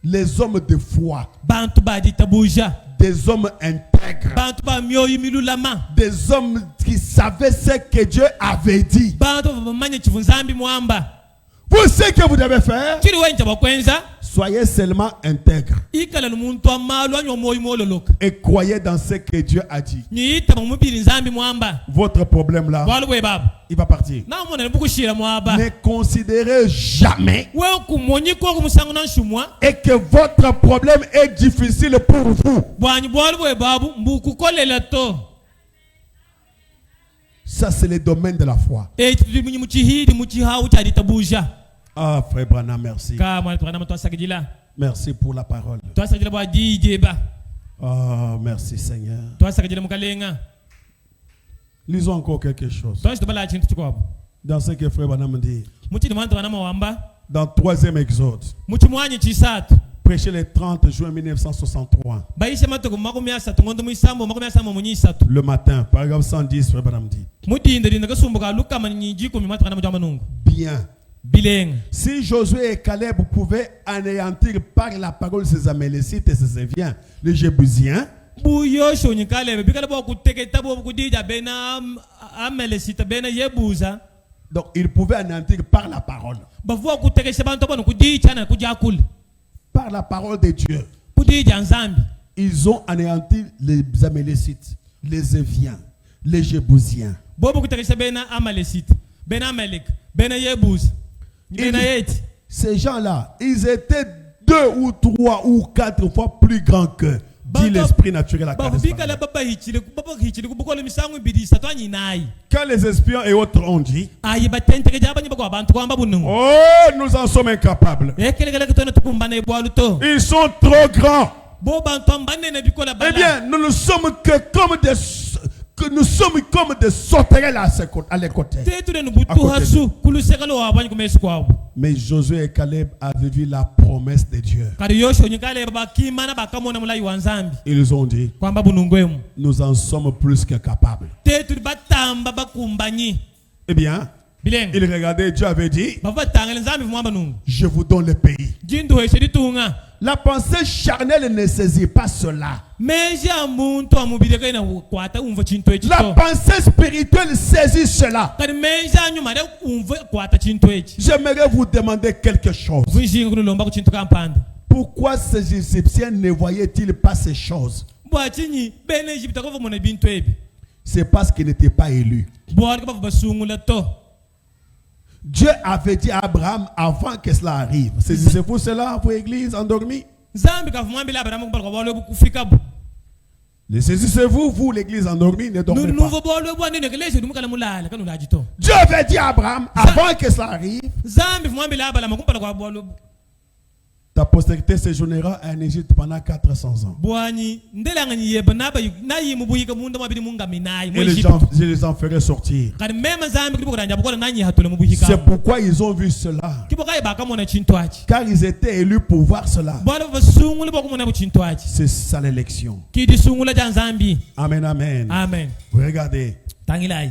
Les hommes de foi, bantu baditabuja des hommes intègres, bantu ba myoyi milulama des hommes qui savaient ce que Dieu avait dit. bantu bamanye chivu nzambi mwamba Vous savez ce que vous devez faire. chiri we nchabakwenza Soyez seulement intègres ikala numuntu amalu anywa moyi mololoka et croyez dans ce que Dieu a dit. nyiyita mumubili nzambi mwamba Votre problème là, bwalu bwe baba il va partir. namona nibukushira mwaba Ne considérez jamais we kumonyiko kumusango nanshumwa et que votre problème est difficile pour vous. bwanyi bwalu bwe babu mbukukolela to Ça, c'est le domaine de la foi. ekiri muchihidi muchihawu chaditabuja Ah, frère Branham, merci. ka mwana twanama twasakijila Merci pour la parole. twasakijila bwa dijeba Ah, merci Seigneur. twasakijila mukalenga Lisons encore quelque chose. twashitobala chintu chikwabo Dans ce que frère Branham dit. muchini mwana twanama wamba Dans 3e Exode. muchimwanyi chisatu Prêché le 30 juin 1963. baishe matoko makumi asatu ngondo muisambo makumi asamba munyisatu Le matin, paragraphe 110, frère Branham dit. mudinda kasumbuka lukama nyijikumi mwana twanama jamba nungu Bien. bilenga Si Josué et Caleb pouvaient anéantir par la parole ces Amélécites et ces Éviens, les Jébusiens, buyosho nyikalebe bikala bo kuteketa bo kudija bena amelesita bena yebuza donc ils pouvaient anéantir par la parole. bavuwa kutekesha bantu bano kudija na kujakula Par la parole de Dieu. kudija nzambi Ils ont anéanti les Amélécites, les Éviens, les Jébusiens. bobo kutekesha bena amalesita bena amelek bena yebuza bena yeti Ces gens-là, ils étaient 2 ou 3 ou 4 fois plus grands que dit l'esprit naturel à Kadesh bikala Barnea. baba hichile kubukola misango ibidisa twanyinayi Quand les espions et autres ont dit, ayi batenteke jabanye bakwa bantu kwamba bunungu oh, nous en sommes incapables. ekelekele kitona tukumbana ebwalu to Ils sont trop grands. bo bantu ambane ne bikola Eh bala bien, nous ne sommes comme des sauterelles à les côtés. teture nubutu hasu kulusekalo wabanye kumesu kwabo Mais Josué et Caleb avaient vu la promesse de Dieu. kari yosho nyikale bakimana bakamona mulayi wa nzambi Ils ont dit, kwamba bunungwemu nous en sommes plus que capables. teture batamba bakumbanyi Eh bien, bilenga Il regardait, Dieu avait dit, bavatangela nzambi vumwamba nungu je vous donne le pays. jindu hwese ditunga La pensée charnelle ne saisit pas cela. meja muntu amubile kaina kwata umva chintu echi La to pensée spirituelle saisit cela. kadi meja nyuma de umva kwata chintu echi J'aimerais vous demander quelque chose. vunjinga kulomba ku chintu kampanda Pourquoi ces Égyptiens ne voyaient-ils pas ces choses? bwachinyi bene Egypte ko vumona bintu ebi C'est parce qu'ils n'étaient pas élus. bwali ka basungula to Dieu avait dit à Abraham avant que cela arrive. Saisissez-vous cela pour l'église endormie? nzambi kavumwambila Abrahamu kubala kwa bwalo kufika bu Le saisissez-vous, vous l'église endormie, ne dormez pas. nuvo bwalo bwande nekeleshe dumukala mulala kanulaji to Dieu avait dit à Abraham avant que cela arrive, nzambi vumwambila Abrahamu kumpala kwa bwalo ta postérité séjournera en Égypte pendant 400 ans. bwanyi ndelanga nyiyeba naba nayi mubuyika munda mabili munga minayi Et je les en ferai sortir. kadi mema nzambi kibo kuranja bukola nanyi hatole mubuyika C'est pourquoi ils ont vu cela. kibo kai bakamona chintu achi Car ils étaient élus pour voir cela. bwalo basungula bakumona bu chintu achi C'est ça l'élection. kidi sungula ja nzambi Amen, amen. amen Regardez. tangilai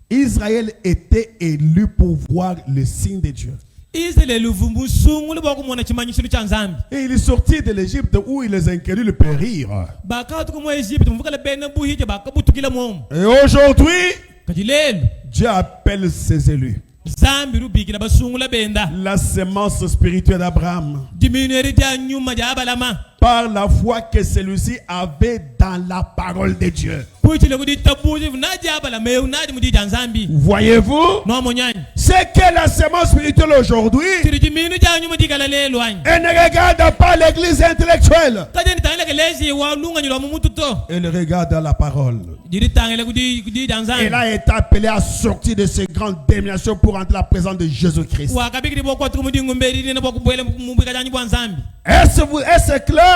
Israël était élu pour voir le signe de Dieu. Israël luvumbu sungula bakumona chimanyisiro cha nzambi Et il est sorti de l'Égypte où il les incrédules le périr. bakatu ko mo Egypte mvukala bena buhije bakabutukila mom Et aujourd'hui, kadi lelo Dieu appelle ses élus. nzambi rubikila basungula benda La sémence spirituelle d'Abraham. dimineri ja nyuma ja abalama Par la foi que celui-ci avait dans la parole de Dieu. kuchile kudi tabuji naji abalama nadi mudi ja nzambi Voyez-vous? no monyani C'est que la sémence spirituelle aujourd'hui, tiri diminu ja nyuma digala lelo anyi elle ne regarde pas l'église intellectuelle. kajeni tangela kelezi wa lunga nyilo mumutu to Elle regarde la parole. diri tangela kudi ja nzambi Elle a été appelée à sortir de ces grandes déminations pour entrer dans la présence de Jésus-Christ. wa kabikiri boko tu mudi ngomberi ne boko bwele mubika ja nyibwa nzambi Est-ce clair?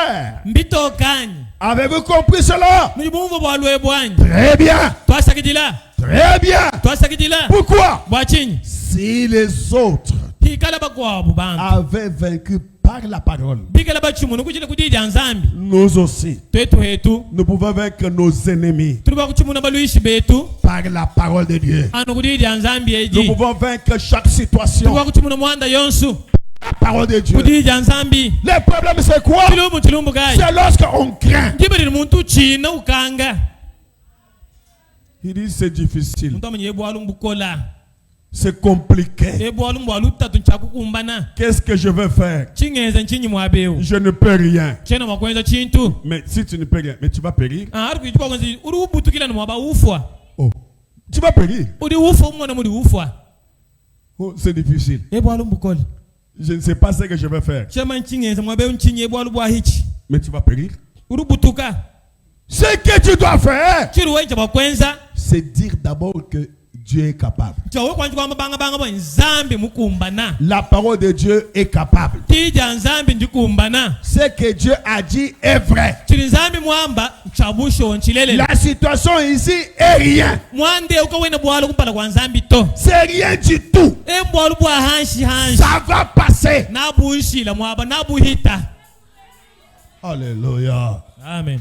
mbito kanyi Avez-vous compris cela? mujibumvo bwalwe bwanyi Très bien. twasakidila Très bien. twasakidila Pourquoi? bwachinyi Si les autres hikala bakwabo bantu avaient vaincu par la parole, bikala bachimuno kuchile kudija nzambi nous aussi, twetu hetu nous pouvons vaincre nos ennemis tuli bakuchimuna baluishi betu par la parole de Dieu. ano kudija nzambi Nous eji pouvons vaincre chaque tuli situation. bakuchimuna mwanda yonsu La parole de Dieu. kudija nzambi Le problème c'est quoi? chilumbu gai C'est lorsqu'on craint. jibiri muntu china ukanga Il dit c'est difficile, muntu amenye ebwalu mbukola c'est compliqué. ebwalu mbwalu tatu nchakukumbana Qu'est-ce que je vais faire? chingeza nchinyi mwabeu Je ne peux rien. chena mwakwenza chintu Mais si tu ne peux rien, mais tu vas périr. ari kuichukwa kwenzi uri ubutukila ni mwaba ufwa Oh, tu vas périr. uri ufwa umwana muri ufwa Oh, c'est difficile. ebwalu mbukola Je ne sais pas ce que je vais faire. chema nchingeza mwabeu nchinyi ebwalu bwahichi Mais tu vas périr. uri butuka Ce que tu dois faire, chiri wencha bakwenza c'est dire d'abord que Dieu est capable. chawe kwanji kwamba banga bwa nzambi mukumbana La parole de Dieu est capable. tija nzambi ndikumbana Ce que Dieu a dit est vrai. chiri nzambi mwamba chabusho nchilele La situation ici est rien. mwande uko wena bwalo kumpala kwa nzambi to C'est rien du tout. embwalo bwa hanshi Ça va passer. nabushila mwaba nabuhita Alléluia. amen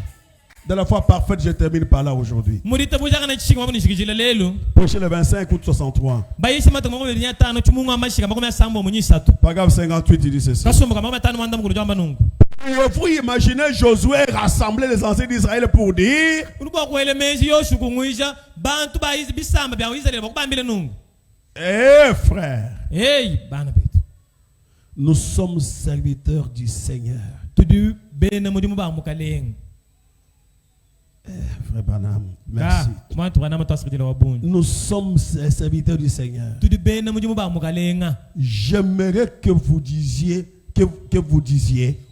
Dans la foi parfaite, je termine par là aujourd'hui. murita bujaka na chishinga mabuni shikijila lelo Prochain le 25 août 63. bayisi mata ngombe nya tano chimunga amashika makome asambo munyisatu Paragraphe 58, il dit ceci. kasumba kama matano manda mukuru jamba nungu Pouvez-vous imaginer Josué rassembler les anciens d'Israël pour dire ulikuwa kuelemezi yoshu kungwisha bantu bayizi bisamba bya Israeli bakubambile nungu Eh frère, hey bana betu nous sommes serviteurs du Seigneur. tudu bena mudimu ba mukaleng Frère Branham, merci. mwantu bana matasbidila wabunyi Nous sommes serviteurs du Seigneur. tudu bena mudimu ba mukalenga J'aimerais que vous disiez,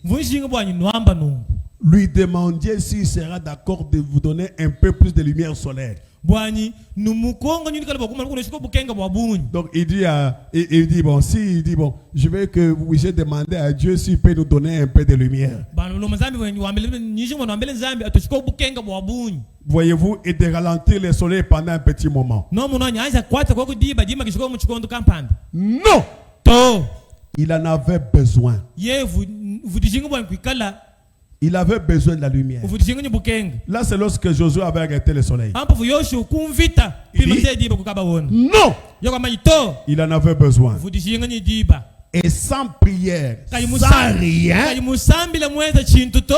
vunshinga bwanyi nwamba nungu lui demandiez s'il sera d'accord de vous donner un peu plus de lumière solaire. bwanyi numukonga nyuni kala bakuma kuno shiko bukenga bwabunyi Donc il dit bon, si il dit bon, je veux que vous puissiez demander à Dieu s'il peut nous donner un peu de lumière. bana lo mazambi wenyi wambele nyinji mwana wambele nzambi atoshiko bukenga bwabunyi Voyez-vous, et de ralentir le soleil pendant un petit moment. no muno nyanza kwata kwa kudiba jima kishiko mu chikondo kampanda Non, to il en avait besoin. ye vudishinga bwanyi kwikala Il avait besoin de la lumière. vudishinga nyi bukenga Là, c'est lorsque Josué avait arrêté le soleil. ampa vuyoshu kumvita Il pima dit- mse diba kukaba wona Non, yokwamba to il en avait besoin. vudishinga ni diba Et sans prière, Kali sans musa- rien, kali musambile mweza chintu to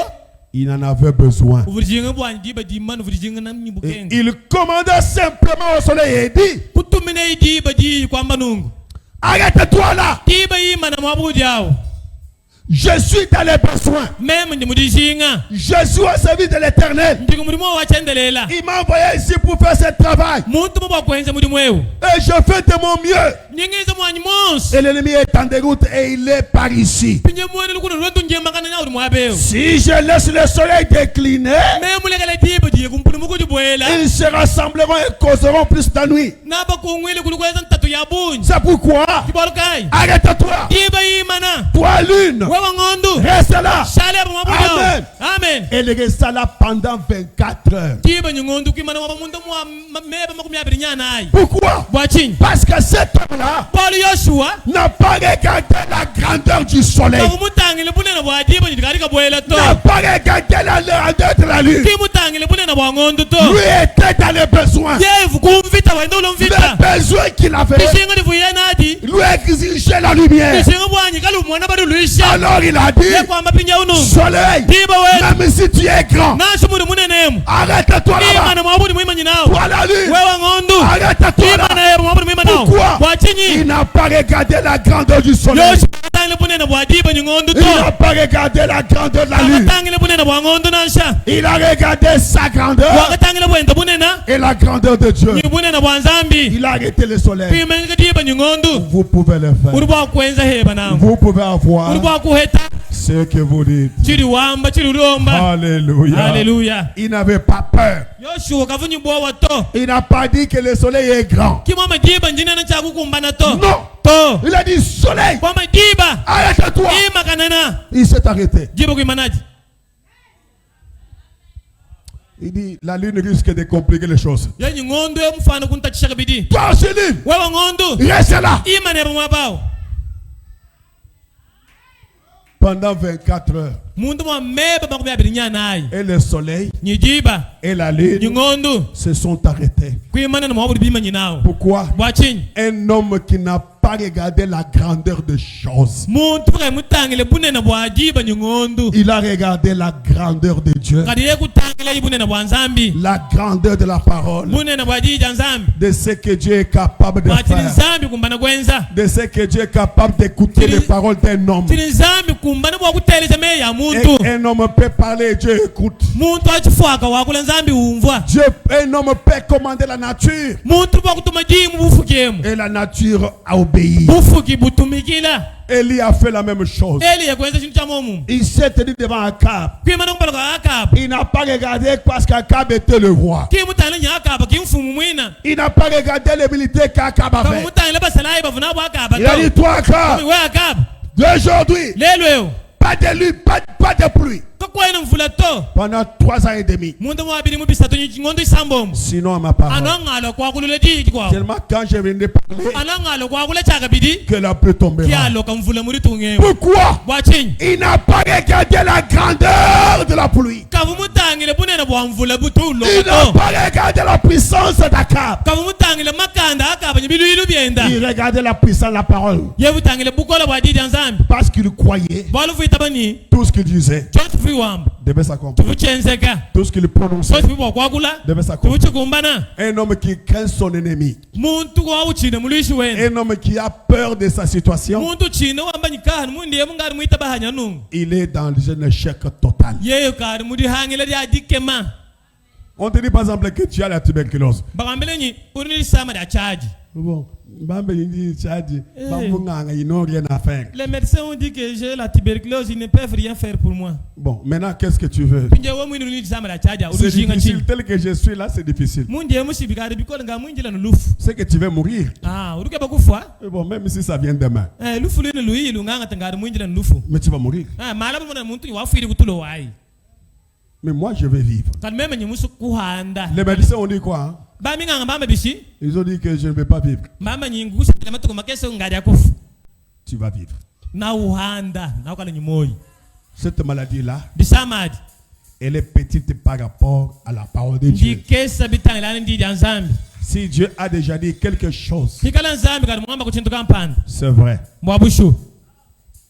il en avait besoin. vudishinga bwa diba dimana vudishinga na Et mnyibukenga il commanda simplement au soleil et dit, kutumina diba di kwamba nungu arrête-toi là, diba imana mwabudi yao je suis dans les besoins. meme ndi mudishinga Je suis au service de l'éternel. ndiko mulimo wachendelela Il m'a envoyé ici pour faire ce travail. muntu mubwa kwenza mulimu wewe Et je fais de mon mieux. nyingiza mwanyi monse Et l'ennemi est en déroute et il est par ici. pinye mwene lukuno lwentu njema kana na uli mwabeo Si je laisse le soleil décliner, meme mulekele diba di kumpulu mukuji bwela ils se rassembleront et causeront plus de nuit. naba kungwile kulikweza ntatu ya bunji C'est pourquoi, kibolukai arrête-toi. diba imana Toi, lune, wewe ng'ondu reste là. shale abo mwabudi yao Amen. amen Et il resta là pendant 24 heures. diba nying'ondu kwimana waba muntu mwa meba makumi abiri nyana ayi Pourquoi? bwachinyi Parce que cet homme-là Paul Yoshua n'a pas regardé la grandeur du soleil, kamutangile bunene bwa diba nyikalika bwela to n'a pas regardé la grandeur de la lune. kimutangile bunene bwa ng'ondu to Lui était dans les besoins. yevu kumvita wenda ulo Les mvita besoins qu'il avait, lishinga livuye nadi lui exigeait la lumière. lishinga bwanyi kali umwana bali luisha Alors il a dit, yekwamba pinya uno soleil, diba wena même si tu es grand, nasho muri munenemu arrête-toi là-bas. imana mwabudi mwimanyi nawo Toi la lune, wewe ng'ondu arrête-toi là. imana yebu mwabudi mwima nawo Pourquoi? bwachinyi Il n'a pas regardé la grandeur du soleil. yoshua akatangile bunene bwa diba nying'ondu Il n'a to pas regardé la grandeur de la lune. akatangile bunene bwa ng'ondu nansha Il a regardé sa grandeur wakatangile bwenda bunena et la grandeur de Dieu. nyi bunene bwa nzambi Il a arrêté le soleil. kwimengeka diba nying'ondu Vous pouvez le uri faire. bwakwenza heba nawo Vous pouvez avoir uri bwakuheta ce que vous dites. chiri wamba chiri ulomba Alléluia. haleluya Il n'avait pas peur. yoshua kavunyi bwowa to Il n'a pas dit que le soleil est grand. kimwama diba njinena chakukumbana to Non. to Il a dit soleil, kwama diba arrête-toi. ima kanana Il s'est arrêté. diba kuimanaji Il dit la lune risque de compliquer les choses. yenyi ng'ondu emufana kuntachishaka bidi Toi aussi, lune, wewe ng'ondu reste là. ima neba mwabao Pendant 24 heures. muntu mwameba makumi abiri nyana ayi Et le soleil nyi diba et la nyi lune ng'ondu se sont arrêtés. kuimana na mwabudi bimanyi nawo Pourquoi? bwachinyi Un homme qui n'a pas regardé la grandeur des choses. muntu pakemutangile bunene bwa diba nyi ng'ondu Il a regardé la grandeur de Dieu. kati yekutangile ibunene bwa nzambi La grandeur de la parole. bunene bwa dija nzambi De ce que Dieu est capable de mwatili faire. nzambi kumbana kwenza De ce que Dieu est capable d'écouter Tili- les paroles d'un homme. tili nzambi kumbana bwakuteleza meya ya muntu Et un homme peut parler et Dieu écoute. muntu achifwaka wakula nzambi umvwa Dieu, un homme peut commander la nature. muntu bwakutuma dimu bufukemu Et la nature a obéi. bufuki butumikila Élie a fait la même chose. eli yakwenza chintu cha momu Il s'est tenu devant Akab. kwimana kumbala kwa akabu Il n'a pas regardé parce qu'Akab était le roi. kimutangile nya akaba kimfumu mwina Il n'a pas regardé les militaires qu'Akab avait. kamutangile basalayi bavuna bwa akaba Il a dit, toi Akab, we akabu d'aujourd'hui, lelo ewo pas de lune, pas de pluie. kakwena mvula to Pendant 3 ans et demi. muntu mwabiri mubisatu ng'ondu isambomu Sinon, à ma parole. anongalo kwakulule diki kwako Tellement quand je venais de parler, anongalo kwakule chakabidi que la pluie tombera. kyaloka mvula muri tungemu Pourquoi? bwachinyi Il n'a pas regardé la grandeur de la pluie. kavumutangile bunene bwa mvula Il n'a butuloto pas regardé la puissance d'Akab. kavumutangile makanda akaba nyibiluilu byenda Il regardait la puissance de la parole. yebutangile bukola bwa dija nzambi Parce qu'il croyait bwalufuita bani tout ce qu'il disait chotufiwamba devait s'accomplir. tuvuchenzeka Tout ce qu'il prononçait sotufi bwakwakula devait s'accomplir. tuvuchikumbana Un homme qui craint son ennemi. muntu wauchine mulwishi wena Un homme qui a peur de sa situation. muntu chine wamba nyikahani mundiye mungari mwita bahanya nungu Il est dans un échec total. yeyo kari mudihangile lya dikema On te dit par exemple que tu as la tuberculose. bakambile nyi uri lisama lya chaji Bon, Bambe, il dit, Tchadi, Bambunganga, ils n'ont rien à faire. les médecins ont dit que j'ai la tuberculose, ils ne peuvent rien faire pour moi. Bon, maintenant, qu'est-ce que tu veux? Pinje wo mwini runi lisama lya chaji C'est urushinga difficile, chini tel que je suis là, c'est difficile. mundiye mushibikari bikola nga mwinjila nulufu C'est que tu veux mourir. uruke bakufwa Mais bon, même si ça vient demain, lufu lini luyi lunganga tangari mwinjila nulufu mais tu vas mourir. mala bamona muntu wafiri kutulo wayi Mais moi, je vais vivre. kan meme nyimusu kuhanda Les médecins ont dit quoi? Hein? bami nganga bamba bishi Ils ont dit que je ne vais pas vivre. mama nyingu kusipila matuko makese ngari yakufu Tu vas vivre. na uhanda na ukala nyimoyi Cette maladie-là, bisamadi elle est petite par rapport à la parole de Dieu. ndikesa bitangilani ndi janzambi Si Dieu a déjà dit quelque chose, hikala nzambi kali mwamba kuchintu kampanda c'est vrai. mwabushu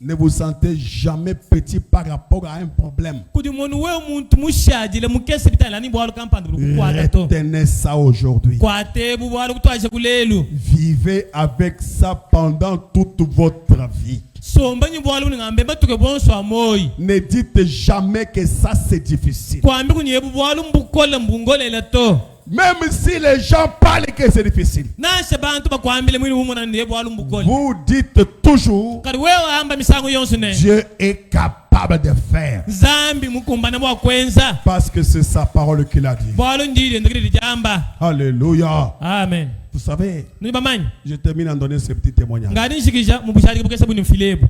Ne vous sentez jamais petit par rapport à un problème. kuti munu we muntu mushajile mukese bitala ni bwalo kampanda kukwata to Retenez ça aujourd'hui. kwate bu bwalo kutwaje kulelu Vivez avec ça pendant toute votre vie. somba ni bwalo ngambe batuke bonso amoyi Ne dites jamais que ça c'est difficile. kwambi kunyebu bwalo mbukola mbungolela to Même si les gens parlent que c'est difficile, nashe bantu bakwambile mwini umuna ndiye bwalo mbukola vous dites toujours kali wewe amba misango yonse ne Dieu est capable de faire. zambi mukumbana bwakwenza Parce que c'est sa parole qu'il a dit. bwalo ndile ndikili jamba Alléluia. amen Vous savez, ni bamanyi je termine en donnant ce petit témoignage. ngani nshikisha mubushaji bukese buni mfilebu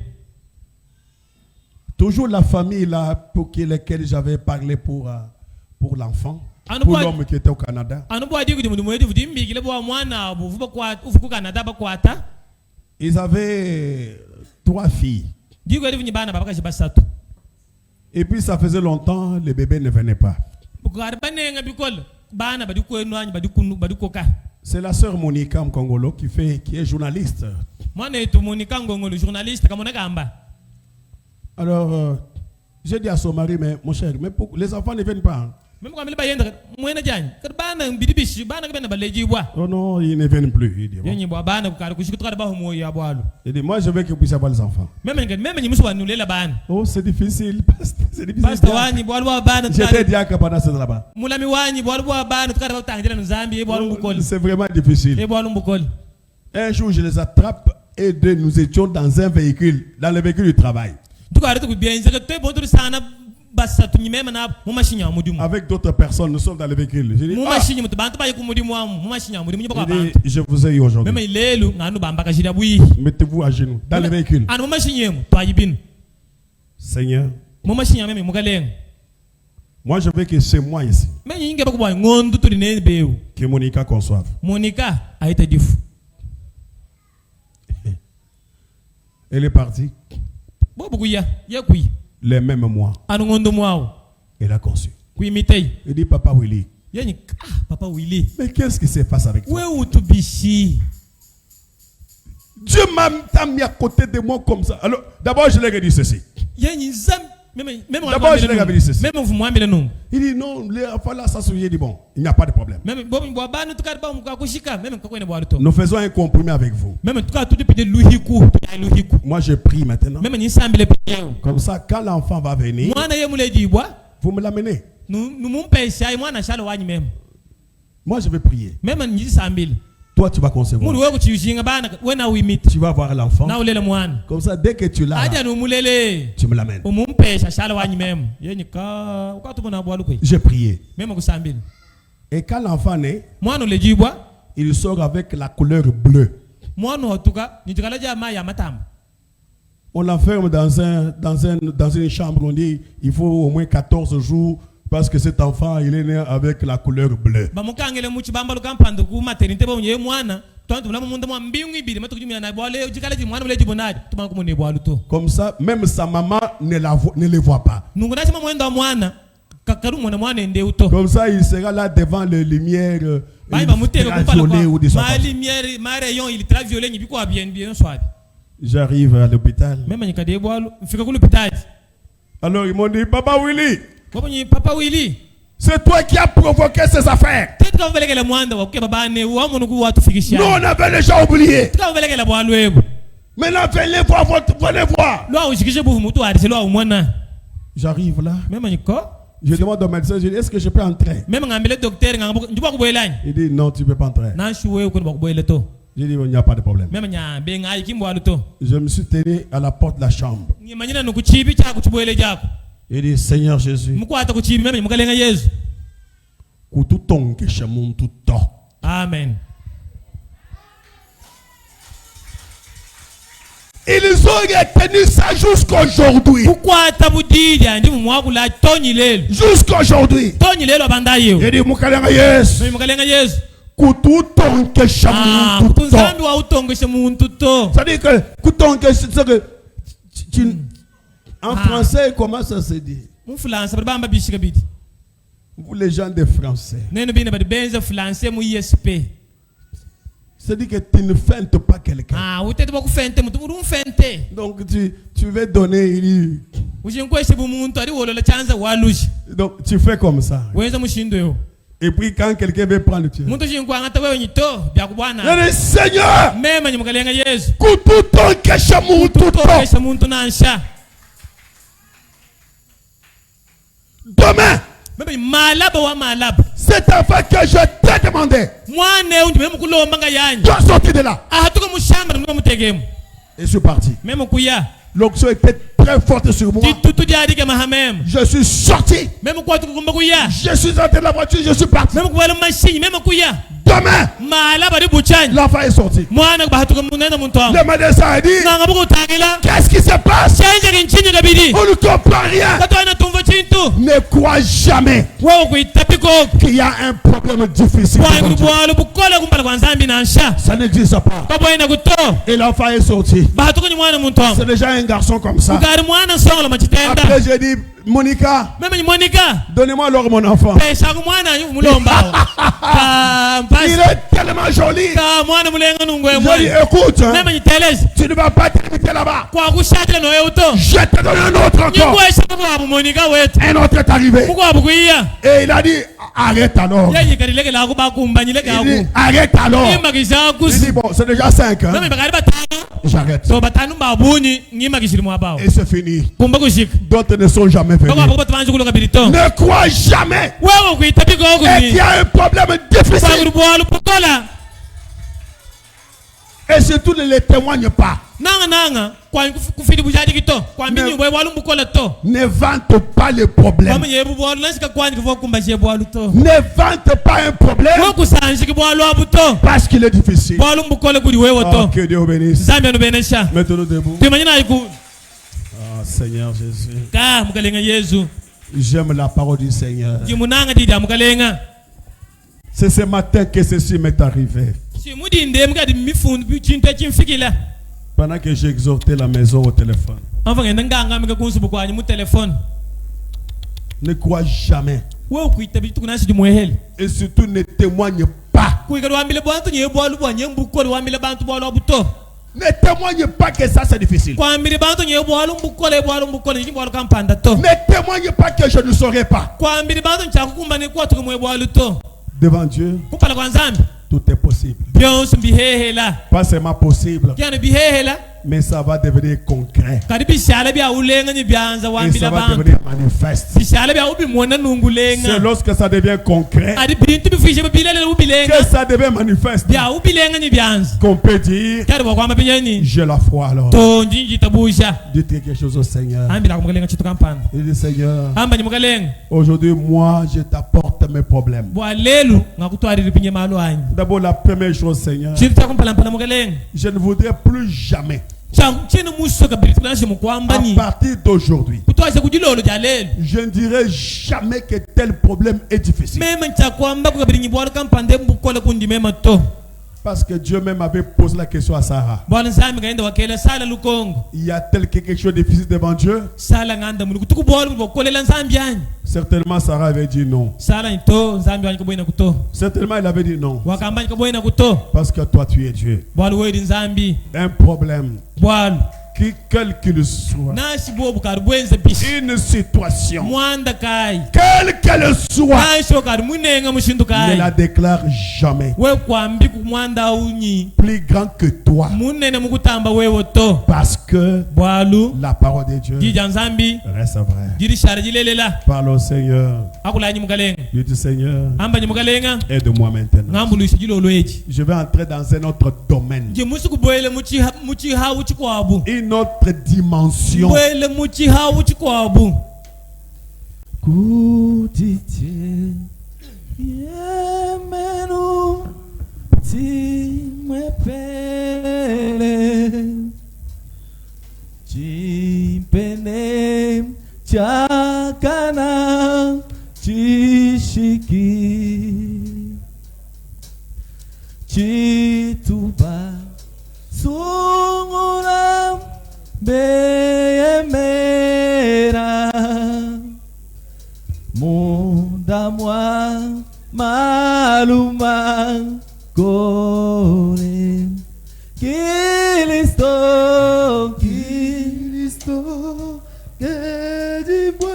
Toujours la famille là pour laquelle j'avais parlé pour l'enfant, pour l'homme qui était au Canada. anu bwadi kuti mundi mwedi vuti mbikile bwa mwana buvuba kwa ufuku Canada bakwata Ils avaient 3 filles. diko eri vinyi bana babakashi basatu Et puis ça faisait longtemps, les bébés ne venaient pas. bukari banenga bikolo bana badikwenu anyi badikoka C'est la sœur Monica Mkongolo qui est journaliste. mwana etu monika ngongolo journaliste kamona kamba Alors, j'ai dit à son mari, mais mon cher, mais les enfants ne viennent pas. Hein? meme kwamile bayenda mwena janyi kati bana bidibishi bana kabena baleji bwa Oh non, ils ne viennent plus. Il dit, bon. yenyi bwa bana kukari kushikutukari baho moyo ya bwalo Il dit, moi je veux que vous puissiez avoir les enfants. meme nyimusu wanulela bana Oh, c'est difficile. Pasteur, c'est difficile. pastor wanyi bwalo bwa bana J'étais diacre pendant ce là-bas. mulami wanyi bwalo bwa bana tukari bakutangila nzambi bwalo mbukoli C'est vraiment difficile. bwalo mbukoli Un jour, je les attrape et nous étions dans un véhicule, dans le véhicule du travail, tukari tukubienza ke tebo turi sana basatu nyimema na mumashinya wa mudimu avec d'autres personnes. Nous sommes dans le véhicule. Je dis, mumashinya mutu bantu baye ku mudimu wa mumashinya wa mudimu nyibaka il bantu dit, je vous ai eu aujourd'hui. meme ilelu nganu bambaka shida bui Mettez-vous à genoux dans le véhicule. anu mumashinya mu twajibinu Seigneur, mumashinya meme mugalenga moi je veux que c'est moi ici, meme yinge bakubwa ngondu turi ne beu que Monica conçoive. monika aita difu Elle est partie. bobu kuya ya kuyi Les mêmes mois, anu ngondu mwawo elle a conçu. kuimitei Il dit, Papa Willy, yenyi papa wili mais qu'est-ce qui se passe avec toi? we utubishi Dieu t'a mis à côté de moi comme ça. Alors, d'abord, je lui ai dit ceci. yenyi zam meme D'abord, je l'ai dit ceci. meme mfumwambile nungu Il dit, non, les enfants là, ça se dit, bon, il n'y a pas de problème. meme bobu bwa bana tukari ba mukakushika meme kakwene bwa ruto Nous faisons un compromis avec vous. meme tukari tutipide luhiku luhiku Moi, je prie maintenant. meme nyisambile piyeo Comme ça, quand l'enfant va venir, mwana ye muleji bwa vous me l'amenez. numumpesha ai mwana shalo wanyi meme Moi, je vais prier. meme nyisambile Toi, tu vas concevoir. mulu we kuchiyushinga bana wena uimita Tu vas voir l'enfant. na ulela mwana Comme ça, dès que tu l'as, aja numulele tu me l'amènes. umumpesha shalo wanyi meme yenyi ka ukatubona bwa lukwe J'ai prié. meme kusambile Et quand l'enfant naît, mwana uleji bwa il sort avec la couleur bleue. mwana hotuka nijikala jama ya matamba On l'enferme dans une chambre. On dit il faut au moins 14 jours parce que cet enfant, il est né avec la couleur bleue. bamukangele muchibamba lukampandu ku maternité bonye mwana tonto mulamu munda mwa mbingu ibiri matukujumya na bwale ujikala ji mwana muleji bonadi tuma ku mune bwalu to Comme ça, même sa maman ne les voit pas. nungu nachima mwenda wa mwana kakaru mwana ende uto Comme ça, il sera là devant les lumières bayi bamuteka kupala ultraviolées ou des kwa choses. ma lumière ma rayon ultraviolet nyibi kwa bien swadi J'arrive à l'hôpital. meme nyikade bwalu mfika ku l'hôpital Alors ils m'ont dit, Papa Willy, bobo nyi papa wili c'est toi qui as provoqué ces affaires. tetka mvelekele mwanda wa kuke babane wa munu ku watu fikisha Nous, on avait déjà oublié. tetka mvelekele bwalu ebu Maintenant, venez voir. lo ushikishe bufu mutu ari selo umwana J'arrive là. meme nyiko Je demande au médecin, je dis, est-ce que je peux entrer? meme ngambele docteur ngambo njuba kubwelani Il dit, non, tu ne peux pas entrer. na shuwe ko bakubwele to J'ai dit, il n'y a pas de problème. meme nya be ngai kimbwalu to Je me suis tenu à la porte de la chambre. ngimanyina nukuchibi chako chibwele jako Il dit, Seigneur Jésus, mukwata kuchibi meme mukalenga Yesu kututonge chez mon tout temps. amen Ils ont retenu ça jusqu'aujourd'hui. kukwata budilya ndi mumwakula tonyi lelo Jusqu'aujourd'hui. tonyi lelo abandayo Il dit, Mukalenga yes. meme mukalenga Yesu Kututonge chez mon tout temps. kutunzambi wa utongeshe muntu to C'est-à-dire que kutonge, c'est que en français, comment ça se dit? mufulance bari bamba bishika biti Vous les gens de français. neno bine bari benza fulance mu ISP C'est-à-dire que tu ne feintes pas quelqu'un. Ah, utete bakufente mutu uri umfente. Donc tu veux donner, il dit. Ushinkweshe bumuntu ari wolola chanza walushi. Donc tu fais comme ça. Wenza mushindo yo. Et puis quand quelqu'un veut prendre, tu Muntu shinkwa ngata wewe nyito bya kubwana. le Seigneur, Mema nyimukalenga Yesu. kutu ton kesha muntu to. Kesha muntu nansha. Demain, Mema malaba wa malaba. cet enfant que je t'ai demandé Mwane undi mema kulomba nga yanyi. doit sortir de là. Ahatuka mushamba ngo mutegemu. Et je suis parti. Mema kuya. L'onction était très forte sur moi. Titutu jadi ke mahamem. Je suis sorti. Mema kwa tukumba kuya. Je suis entré de la voiture, je suis parti. Mema kuwala machine mema kuya. Demain, Malaba ri buchani. l'enfant est sorti. Mwana bahatuka munena muntu. Le médecin a dit, Nga buku tangila. qu'est-ce qui se passe? Chanje kinchinya kabidi. On ne comprend rien. Katwana tumva chintu. Ne crois jamais Wewe kuitapiko. qu'il y a un problème difficile. Kwa devant Dieu. ngubwalo bukola kumpala kwa nzambi nansha. Ça n'existe pas. Kabwena kuto. Et l'enfant est sorti. Bahatuka ni mwana muntu. C'est déjà un garçon comme ça. Ukari mwana songola machitenda. Après, j'ai dit, Monica, Mema ni Monica. donnez-moi alors mon enfant. Pesa ku mwana mulomba. Ka Il mpasi. est tellement joli. Ka mwana mulenga nungwe Je dis, mwana. écoute, hein, Mema ni telezi. tu ne vas pas t'arrêter là-bas. Kwa kushatila no euto. Je te donne un autre encore. Nyingwesha kwa Monica wetu. Un autre est arrivé. Kwa bukuya. Et il a dit, arrête alors. Yeye karileke la kubakumba nyileke Il dit, aku. arrête alors. Imakisha Il kusi. dit, bon, c'est déjà 5. Hein? Mema bakari batano. J'arrête. So batanu babuni ngimakishiri mwabao. Et c'est fini. Kumba kushika. D'autres ne sont jamais venus. Bakwa bakwa tabanju kuloka birito. Ne crois jamais Wewe kuitapiko et qu'il kuni. y a un problème difficile. Kwa bwalo pukola. Et surtout ne les témoigne pas. Nanga kwa kufidi bujadi kito. Kwa mbinyu wewe walu bukola to. Ne vante pas les problèmes. Kama yebu bwalo nasika kwani kufo kumbaje bwalo to. Ne vante pas un problème Wewe kusanjiki bwalo abuto. parce qu'il est difficile. Bwalo mbukole kuli wewe Oh, to. que Dieu bénisse. Zambia no benesha. Mettez-nous debout. Tumanyina iku. Ah, Seigneur Jésus. Ka mukalenga Yesu. J'aime la parole du Seigneur. Jimunanga dida mukalenga. C'est ce matin que ceci m'est arrivé. Simudi ndem kadi mifundu bichinto chimfikila. Pendant que j'exhortais la maison au téléphone. Enfin ngenda nganga mika kunsubu kwani mu telefone. Ne crois jamais. Wewe kuitabi tukunasi dimweheli. Et surtout ne témoigne pas. Kuikado wambile bwantu nye bwalu bwanye mbukole wambile bantu bwalu abuto. Ne témoigne pas que ça c'est difficile. Kwambile bantu nye bwalu mbukole nyi bwalu kampanda to. Ne témoigne pas que je ne saurais pas. Kwambile bantu nchakukumba ni kwa tukumwe bwalu to. Devant Dieu, Kupala kwa nzambi. tout est possible. Byonsu bihehela. Pas seulement possible, Kyana bihehela. mais ça va devenir concret. Kadi bishala bya ulenga nyi byanza Et wambile ça va bantu. devenir manifeste. Bishala bya ubi mwona nungulenga. C'est lorsque ça devient concret Adi bintu bifishe bilele ubilenga. que ça devient manifeste Bya ubilenga nyi byanza. qu'on peut dire, Kadi bakwamba pinyani. j'ai la foi alors. To njinji tabusha. Dites quelque chose au Seigneur. Ambila kumukalenga chitu kampanda. Il dit, Seigneur, Amba nyimukalenga. aujourd'hui, moi, je t'apporte mes problèmes. Bwa lelu ngakutwarira pinye malo anyi. D'abord, la première chose, Seigneur, Chiri chakumpala mpala mukalenga. je ne voudrais plus jamais, Changu chene musoka britlanshi mukwamba à ni. partir d'aujourd'hui, Kutwashe kujilolo ja lelu. je ne dirai jamais que tel problème est difficile. Mema nchakwamba kukabiri nyibwalo kampande mbukole kundi mema to. Parce que Dieu même avait posé la question à Sarah. Bwana nzambi kaenda wakela sala lukongo. Y a-t-il quelque chose de difficile devant Dieu? Sala nganda mulu kutuku bwalo bukolela nzambi anyi. Certainement, Sarah avait dit non. Sala nto nzambi wanyi kabwena kuto. Certainement, il avait dit non. Wakamba kabwena kuto. Parce que toi, tu es Dieu. Bwalo wedi nzambi. Un problème, Bwalo. quel qu'il soit, Nashi bobu karubwenze bishi. une situation, Mwanda kai. quelle qu'elle soit, Nashi okari munenga mushindu ne kai. la déclare jamais We kwambi kumwanda unyi. plus grand que toi. Munene mukutamba wewe to. Parce que Bwalu. la parole de Dieu Jija nzambi. reste vraie. Jiri shara jilelela. Parle au Seigneur. Akula nyi mukalenga. Lui dis, Seigneur, Amba nyi mukalenga. aide-moi maintenant. Ngambulushi jilolo eji. Je vais entrer dans un autre domaine, Je musu kubwele muchi hawu chikwabu. une autre dimension. Bwele muchi hawu chikwabu. Kutite yemenu timwepele chimpene chakana chishiki chituba sungura beyemera munda mwa maluma kore Kilisto Kedibwe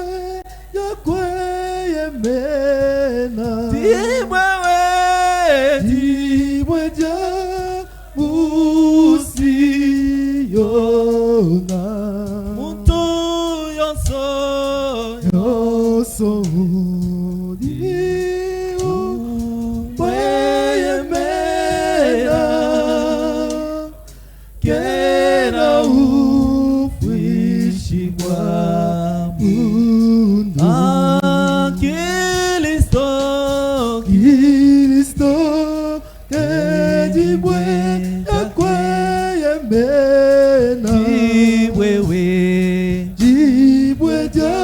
yakweye mena Dibwe ja usiyona Muntu yonso Yoso kweye mena Kena ufishigwa Kilisto Kedibwe yakweye mena Dibwe ja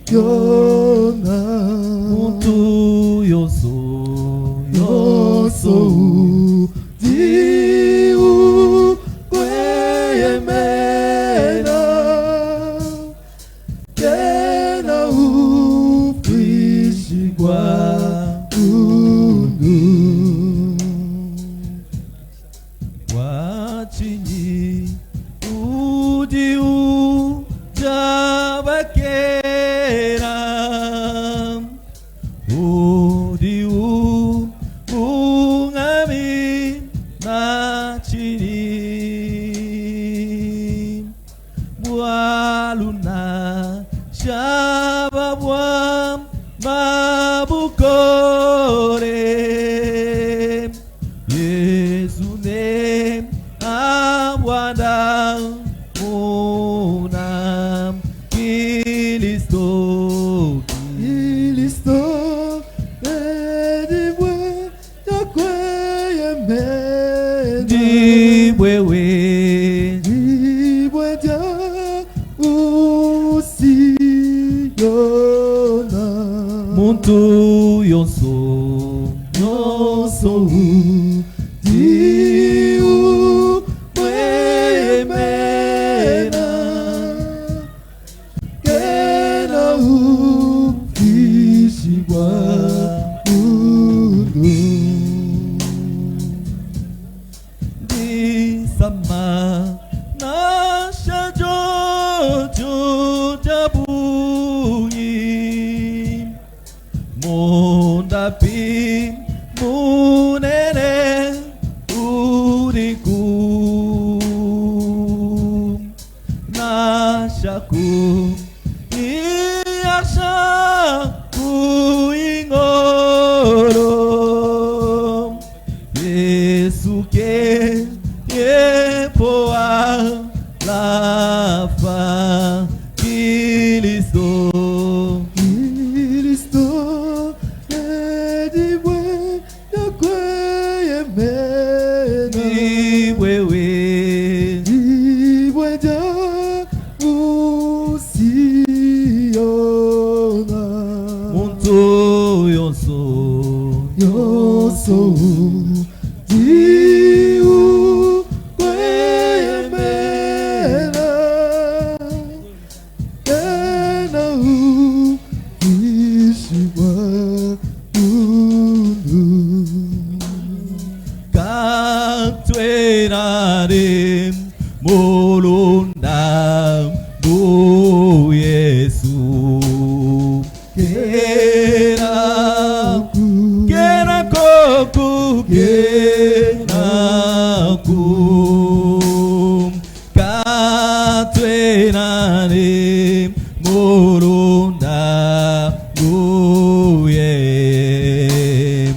usiyona Muntu yonso Diu kweye mena Kena ufishigwa undu Wachini udiu jabakera Udiu ungami nachini Bualuna shababwam mabukore Yesu ne abwada unam Kilisto Kedibwe yakweye mena Dibwewe Dibwe ja usiyona Muntu yonso Diu kweye mena Kena ufishigwa undu Di sama nasha jojo jabunyi Mondapi munene uriku Nashaku Iyasha kuingoro Yesu ke yepoa lafa Kilisto Kedibwe yakweye mena Dibwewe Dibwe ja usiyona Muntu yonso Diu kweye mena Kena ufishigwa undu Kantwenare molonda bu Yesu Kera koku Kantwenare molonda bu Yesu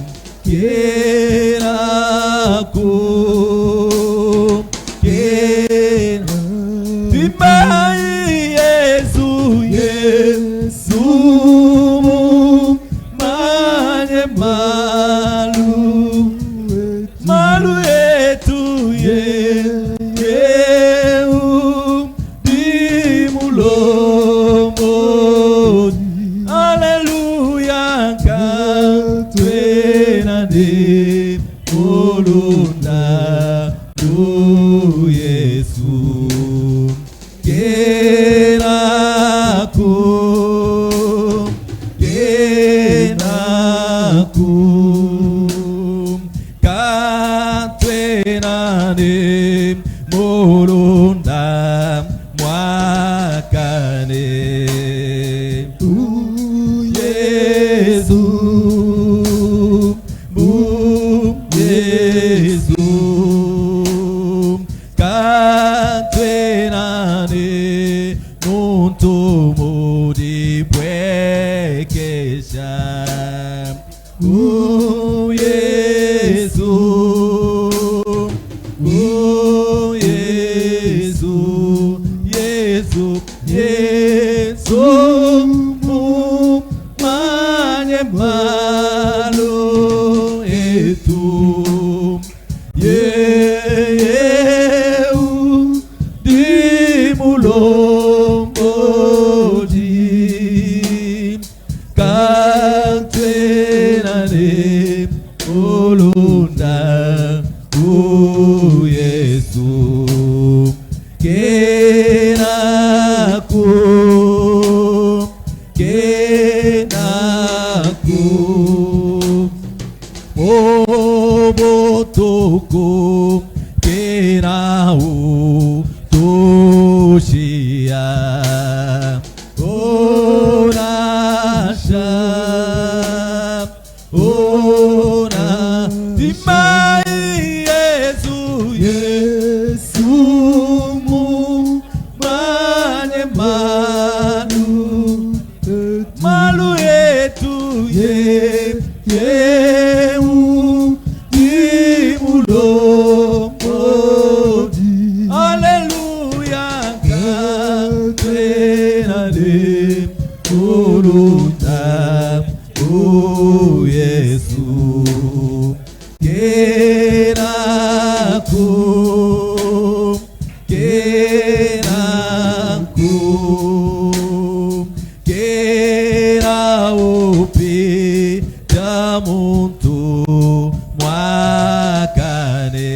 Malu etu di mulomo Alleluia Kantwena de molonda du Yesu Kenaku katwenane molonda mwakane Yesu Yesu katwenane nuntumudi bwekesha Yesu Yesu Yesu Yesu manye malo etu Yeu dimulomodi katwenane olunda Yesu kenaku obotoko kenau toshia onasha ona dimai Yesu Yesu mu manye manu malu yetu yeu dimulomodi Alleluia katwenane olunda Yesu kenaku opi jamuntu mwakane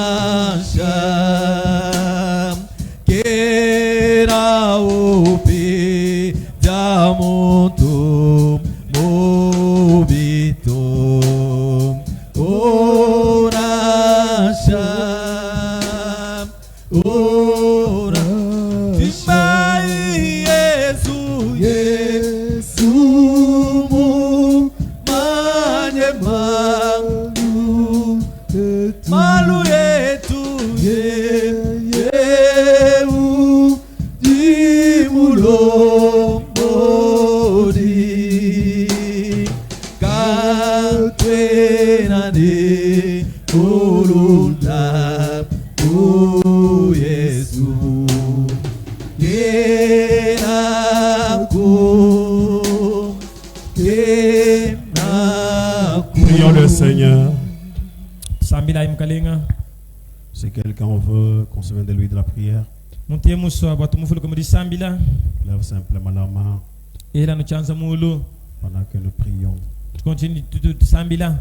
onasha kera opi jamuntu mobito onasha Yesu Yesu mu manye malu yetu yeu dimulomodi katwenane olunda Yesu Prions le Seigneur. Sambila imkalinga. Si quelqu'un veut qu'on se souvienne de lui de la prière, Muntie muso abatu mufulu kumudi sambila. lève simplement la main Ela no chanza mulu. pendant que nous prions. Continue sambila.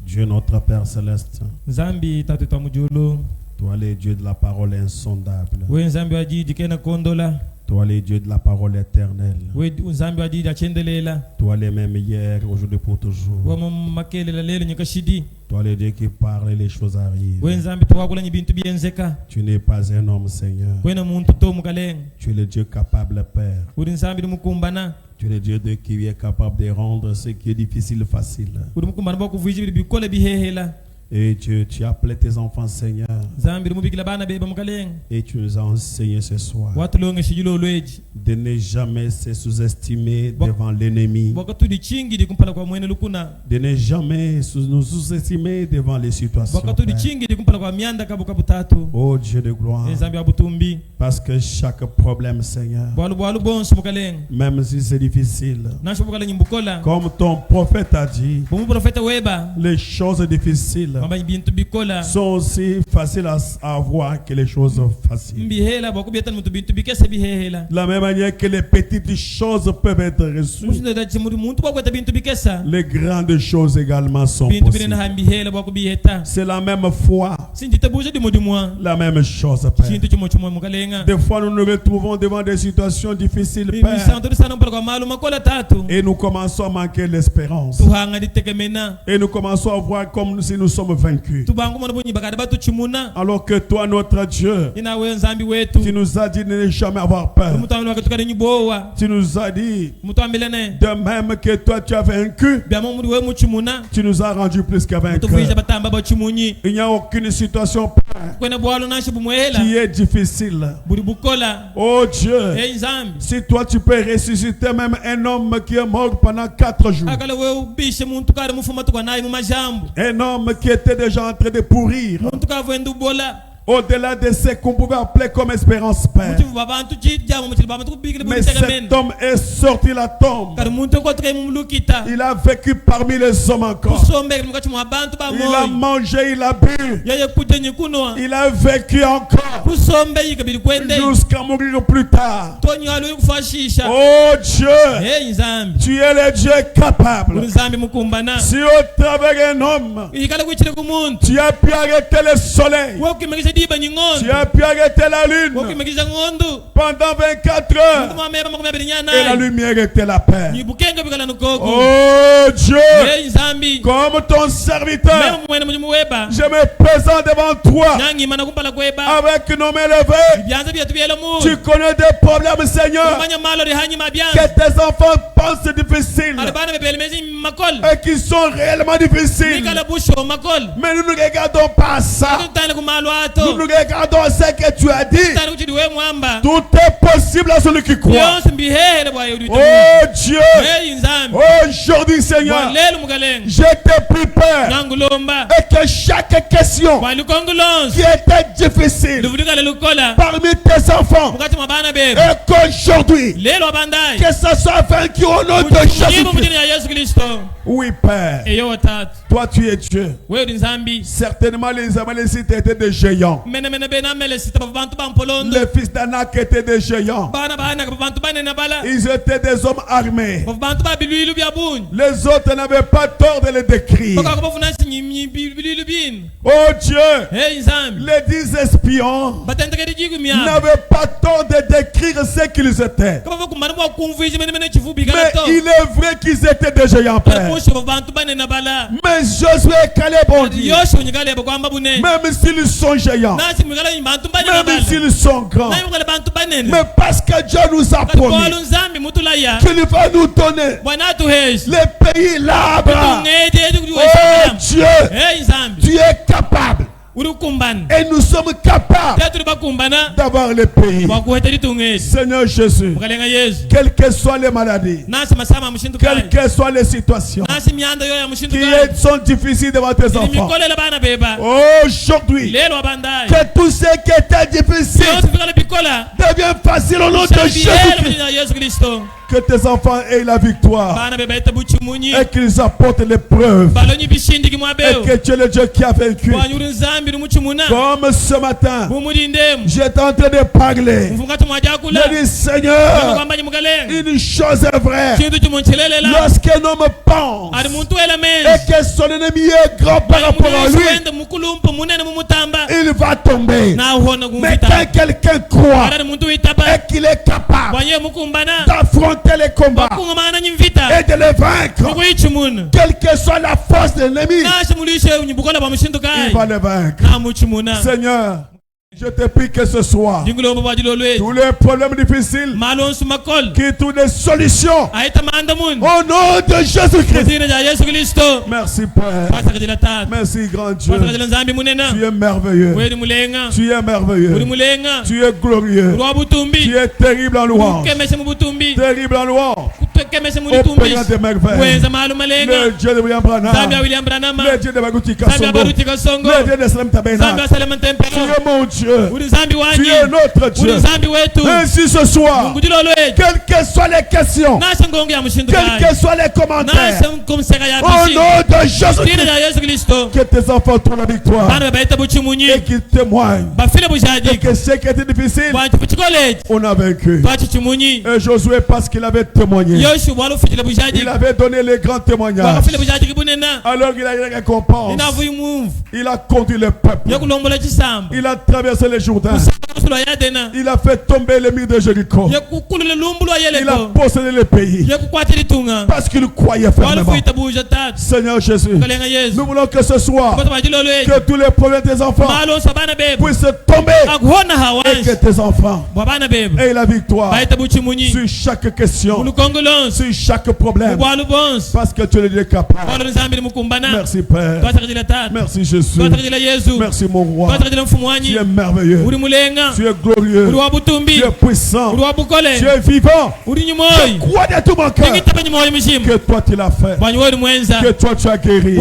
Dieu notre Père Céleste, Zambi tatu tamujulu. toi les dieux de la parole insondable, We zambi waji dikena kondola. toi les dieux de la parole éternelle, We zambi waji da chendelela. toi les mêmes hier, aujourd'hui pour toujours, We makele la lele nyakashidi. toi les dieux qui parlent et les choses arrivent. We zambi tuwakula nyibintu bienzeka. Tu n'es pas un homme, Seigneur. We na muntu to mukaleng. Tu es le Dieu capable, Père. Uri zambi mukumbana. Tu es le Dieu qui est capable de rendre ce qui est difficile facile. Uri mukumbana ba kuviji bikole bihehela. Et Dieu, tu as appelé tes enfants, Seigneur. Zambi mubikila bana beba mukaleng. Et tu nous as enseigné ce soir Watu longe shijulo lweji. de ne jamais se sous-estimer devant l'ennemi, Wakatu di chingi di kumpala kwa mwene lukuna. de ne jamais nous sous-estimer devant les situations. Wakatu di Père. chingi di kumpala kwa mianda kabu tatu. Oh Dieu de gloire, Zambi abutumbi. parce que chaque problème, Seigneur, Bwalu bonsu mukaleng. même si c'est difficile, Nasho mukala nyimbukola. comme ton prophète a dit, Bomu profeta weba. les choses difficiles Mama bintu bikola. sont aussi faciles à avoir que les choses faciles. Mbihela bako bieta muntu bintu bikese bihela. De la même manière que les petites choses peuvent être reçues, Mushinde dachi muri muntu bako eta bintu bikesa. les grandes choses également sont Bintu bine na possibles. hambihela bako biheta. C'est la même foi, Sinjite buje di modimwa. la même chose, Père. Chintu chumo chumo mukalenga. Des fois, nous nous retrouvons devant des situations difficiles, Bibi Père, santo sana mpaka kwa malu makola tatu. et nous commençons à manquer l'espérance. Tuhanga ditekemena. Et nous commençons à voir comme si nous sommes vaincus. Tubangu mwana bunyi bakada batu chimuna. Alors que toi, notre Dieu, Ina we nzambi wetu. tu nous as dit de ne jamais avoir peur. Mutu amile wakatuka ni bowa. Tu nous as dit, Mutu amile ne. de même que toi tu as vaincu, Bia muri we muchimuna. tu nous as rendu plus que Mutu fuisha vainqueurs. batamba ba chimunyi. Il n'y a aucune situation, Père, Kwena bwalo nashi bumwehela. qui est difficile. Buri bukola. Oh Dieu, Hey nzambi. si toi tu peux ressusciter même un homme qui est mort pendant 4 jours, Akala we ubishe muntu kare mufuma tukwa nayi mu majambo. un homme qui était déjà en train de pourrir, Muntu kavwendu bola. au-delà de ce qu'on pouvait appeler comme espérance, Père. Mutu babantu chijamo muchili babantu kubikile Mais butega cet men. homme est sorti de la tombe. Kare muntu ko tuke mumlukita. Il a vécu parmi les hommes encore. Kusombe mukachi mu abantu ba Il a moyo. mangé, il a bu. Yeye kujenye kuno. Il a vécu encore Kusombe yikabili kwende. jusqu'à mourir plus tard. Tonyi alu kufashisha. Oh Dieu, Hey nzambi. tu es le Dieu capable. Nzambi mukumbana. Si au travers d'un homme, Ikala kuchile kumuntu. tu as pu arrêter le soleil, Wokimegisha diba tu nyingondo. as pu arrêter la lune Wokimegisha ngondo. pendant 24 heures, Mwameba makumebe et la nyana. lumière était la paix. Ni bukenga bikala nukoko. Oh Dieu, Hey nzambi. comme ton serviteur, Mema mwene mujimuweba. je me présente devant toi Nyangi mana kumpala kweba. avec nos mains levées. Byanza byatu byelo mu. Tu connais des problèmes, Seigneur, Manya malo rihanyi que mabyanza. tes enfants pensent difficiles Alibana bebele mezi makol. et qui sont réellement difficiles. Mikala busho makol. Mais nous ne regardons pas ça. Tutana kumalo Nous ato. ne regardons ce que tu as dit. Tutana kuchidi we mwamba. Tout est possible à celui qui croit. Yonse mbihere bwa yuri. Oh Dieu, Hey nzambi. aujourd'hui Seigneur, Walelo mugalenga. je te prie Père, Nangulomba. et que chaque question Wali kongulons. qui était difficile Luvuduka lelukola. parmi tes enfants, Mukati mabana bebe. et qu'aujourd'hui, Lelo abandai. que ça soit vaincu au nom de Mujibu Jésus-Christ. mujini ya Yesu Kristo. Oui Père, Eyo watatu. toi tu es Dieu. Wewe ni nzambi. Certainement les Amalécites étaient des géants. Mene mene bena mele sita babantu bampolondo. Les fils d'Anak étaient des géants. Bana bana babantu bana na bala. Ils étaient des hommes armés. Babantu ba biluilu bya bunyi. Les autres n'avaient pas tort de les décrire. Baka ko bafuna sinyi biluilu bin. Oh Dieu, Hey nzambi. les 10 espions Batendeke dijigu miya. n'avaient pas tort de décrire ce qu'ils étaient. Kaba kumana bwa kumviji mene mene chifubi Mais kalato. il est vrai qu'ils étaient des géants, Père. Kusho babantu bana na bala. Mais Josué et Caleb ont dit, Yosho nyikale bakwamba bune. même s'ils sont géants, Nasi mwikala bantu bana na même bala. s'ils sont grands, Na mwikala bantu bana. mais parce que Dieu nous a Kwa promis nzambi mutulaya. qu'il va nous donner Bwana atuheshi. les pays là-bas. Tungede Oh kuwesana. Dieu, Hey nzambi. tu es capable Uri kumbana. et nous sommes capables Tatu bakumbana. d'avoir les pays. Wakuheta litungedi. Seigneur Jésus, Mukalenga Yesu. quelles que soient les maladies, Nasi masama mushindu quelles kai. que soient les situations Nasi mianda yo ya mushindu qui kai. sont difficiles devant tes enfants, Mikole la bana beba. aujourd'hui, Lelo abandai. que tout ce qui était difficile Yosu fikala bikola. devient facile au nom de Shabielo Jésus-Christ. mujina Yesu Kristo. Que tes enfants aient la victoire Bana beba ita buchimunyi. et qu'ils apportent l'épreuve. Balonyi bishindi Et kimwabeo. que tu es le Dieu qui a vaincu. Wanyuri nzambi rumuchimuna. Comme ce matin, Bumulindemu. j'étais en train de parler. Mfungati mwajakula. Je dis, Seigneur, Kwambanyi mukalenga. une chose est vraie. Chintu chimunchelela. Lorsqu'un homme pense Ari muntu wela et menzi. que son ennemi est grand par rapport à lui, Wende mukulumpa munene mumutamba. il va tomber. Na uhona Mais kumvita. quand quelqu'un croit Arani muntu witaba. et qu'il est capable Wanye mukumbana. d'affronter les combats Kungamana nyimvita. et de les vaincre, Mukuichimuna. quelle que soit la force de l'ennemi, Nashe mulishe unyibukola ba mushindu kai. il va les vaincre. Na muchimuna. Seigneur, je te prie que ce soir, Dingulomba bwajilo lwe. tous les problèmes difficiles, Malonsu makol. qui trouvent des solutions Aita manda mun. au nom de Jésus-Christ. Kuzina ja Yesu Kristo. Merci Père. Pasa kajila tatu. Merci grand Dieu. Pasa kajila nzambi munena. Tu es merveilleux. Weni mulenga. Tu es merveilleux. Uri mulenga. Tu es glorieux. Rwa Tu butumbi. es terrible en louange. Kemeshe mu butumbi. Terrible en louange. opérant des merveilles. Le Dieu de William Branham, le Dieu de Baguti Kasongo, le Dieu de Salem Tabernacle. Tu es mon Dieu, tu es notre Dieu. Ainsi ce soir, quelles que soient les questions, quels que soient les commentaires, au nom de Jésus-Christ, que tes enfants trouvent la victoire et qu'ils témoignent et que ce qui était difficile, on a vaincu. Et Josué, parce qu'il avait témoigné, il avait donné les grands témoignages. Alors il a eu la récompense. Il a conduit le peuple. Il a traversé les Jourdains. Il a fait tomber les murs de Jéricho. Il a possédé le pays parce qu'il croyait fermement. Seigneur Jésus, nous voulons que ce soir, que tous les problèmes des enfants puissent tomber et que tes enfants aient la victoire sur chaque question, sur chaque problème, parce que tu es le capable. Merci Père, merci Jésus, merci mon roi. Tu es merveilleux, tu es glorieux, tu es puissant, tu es vivant. Je crois de tout mon cœur que toi tu l'as fait, que toi tu as guéri.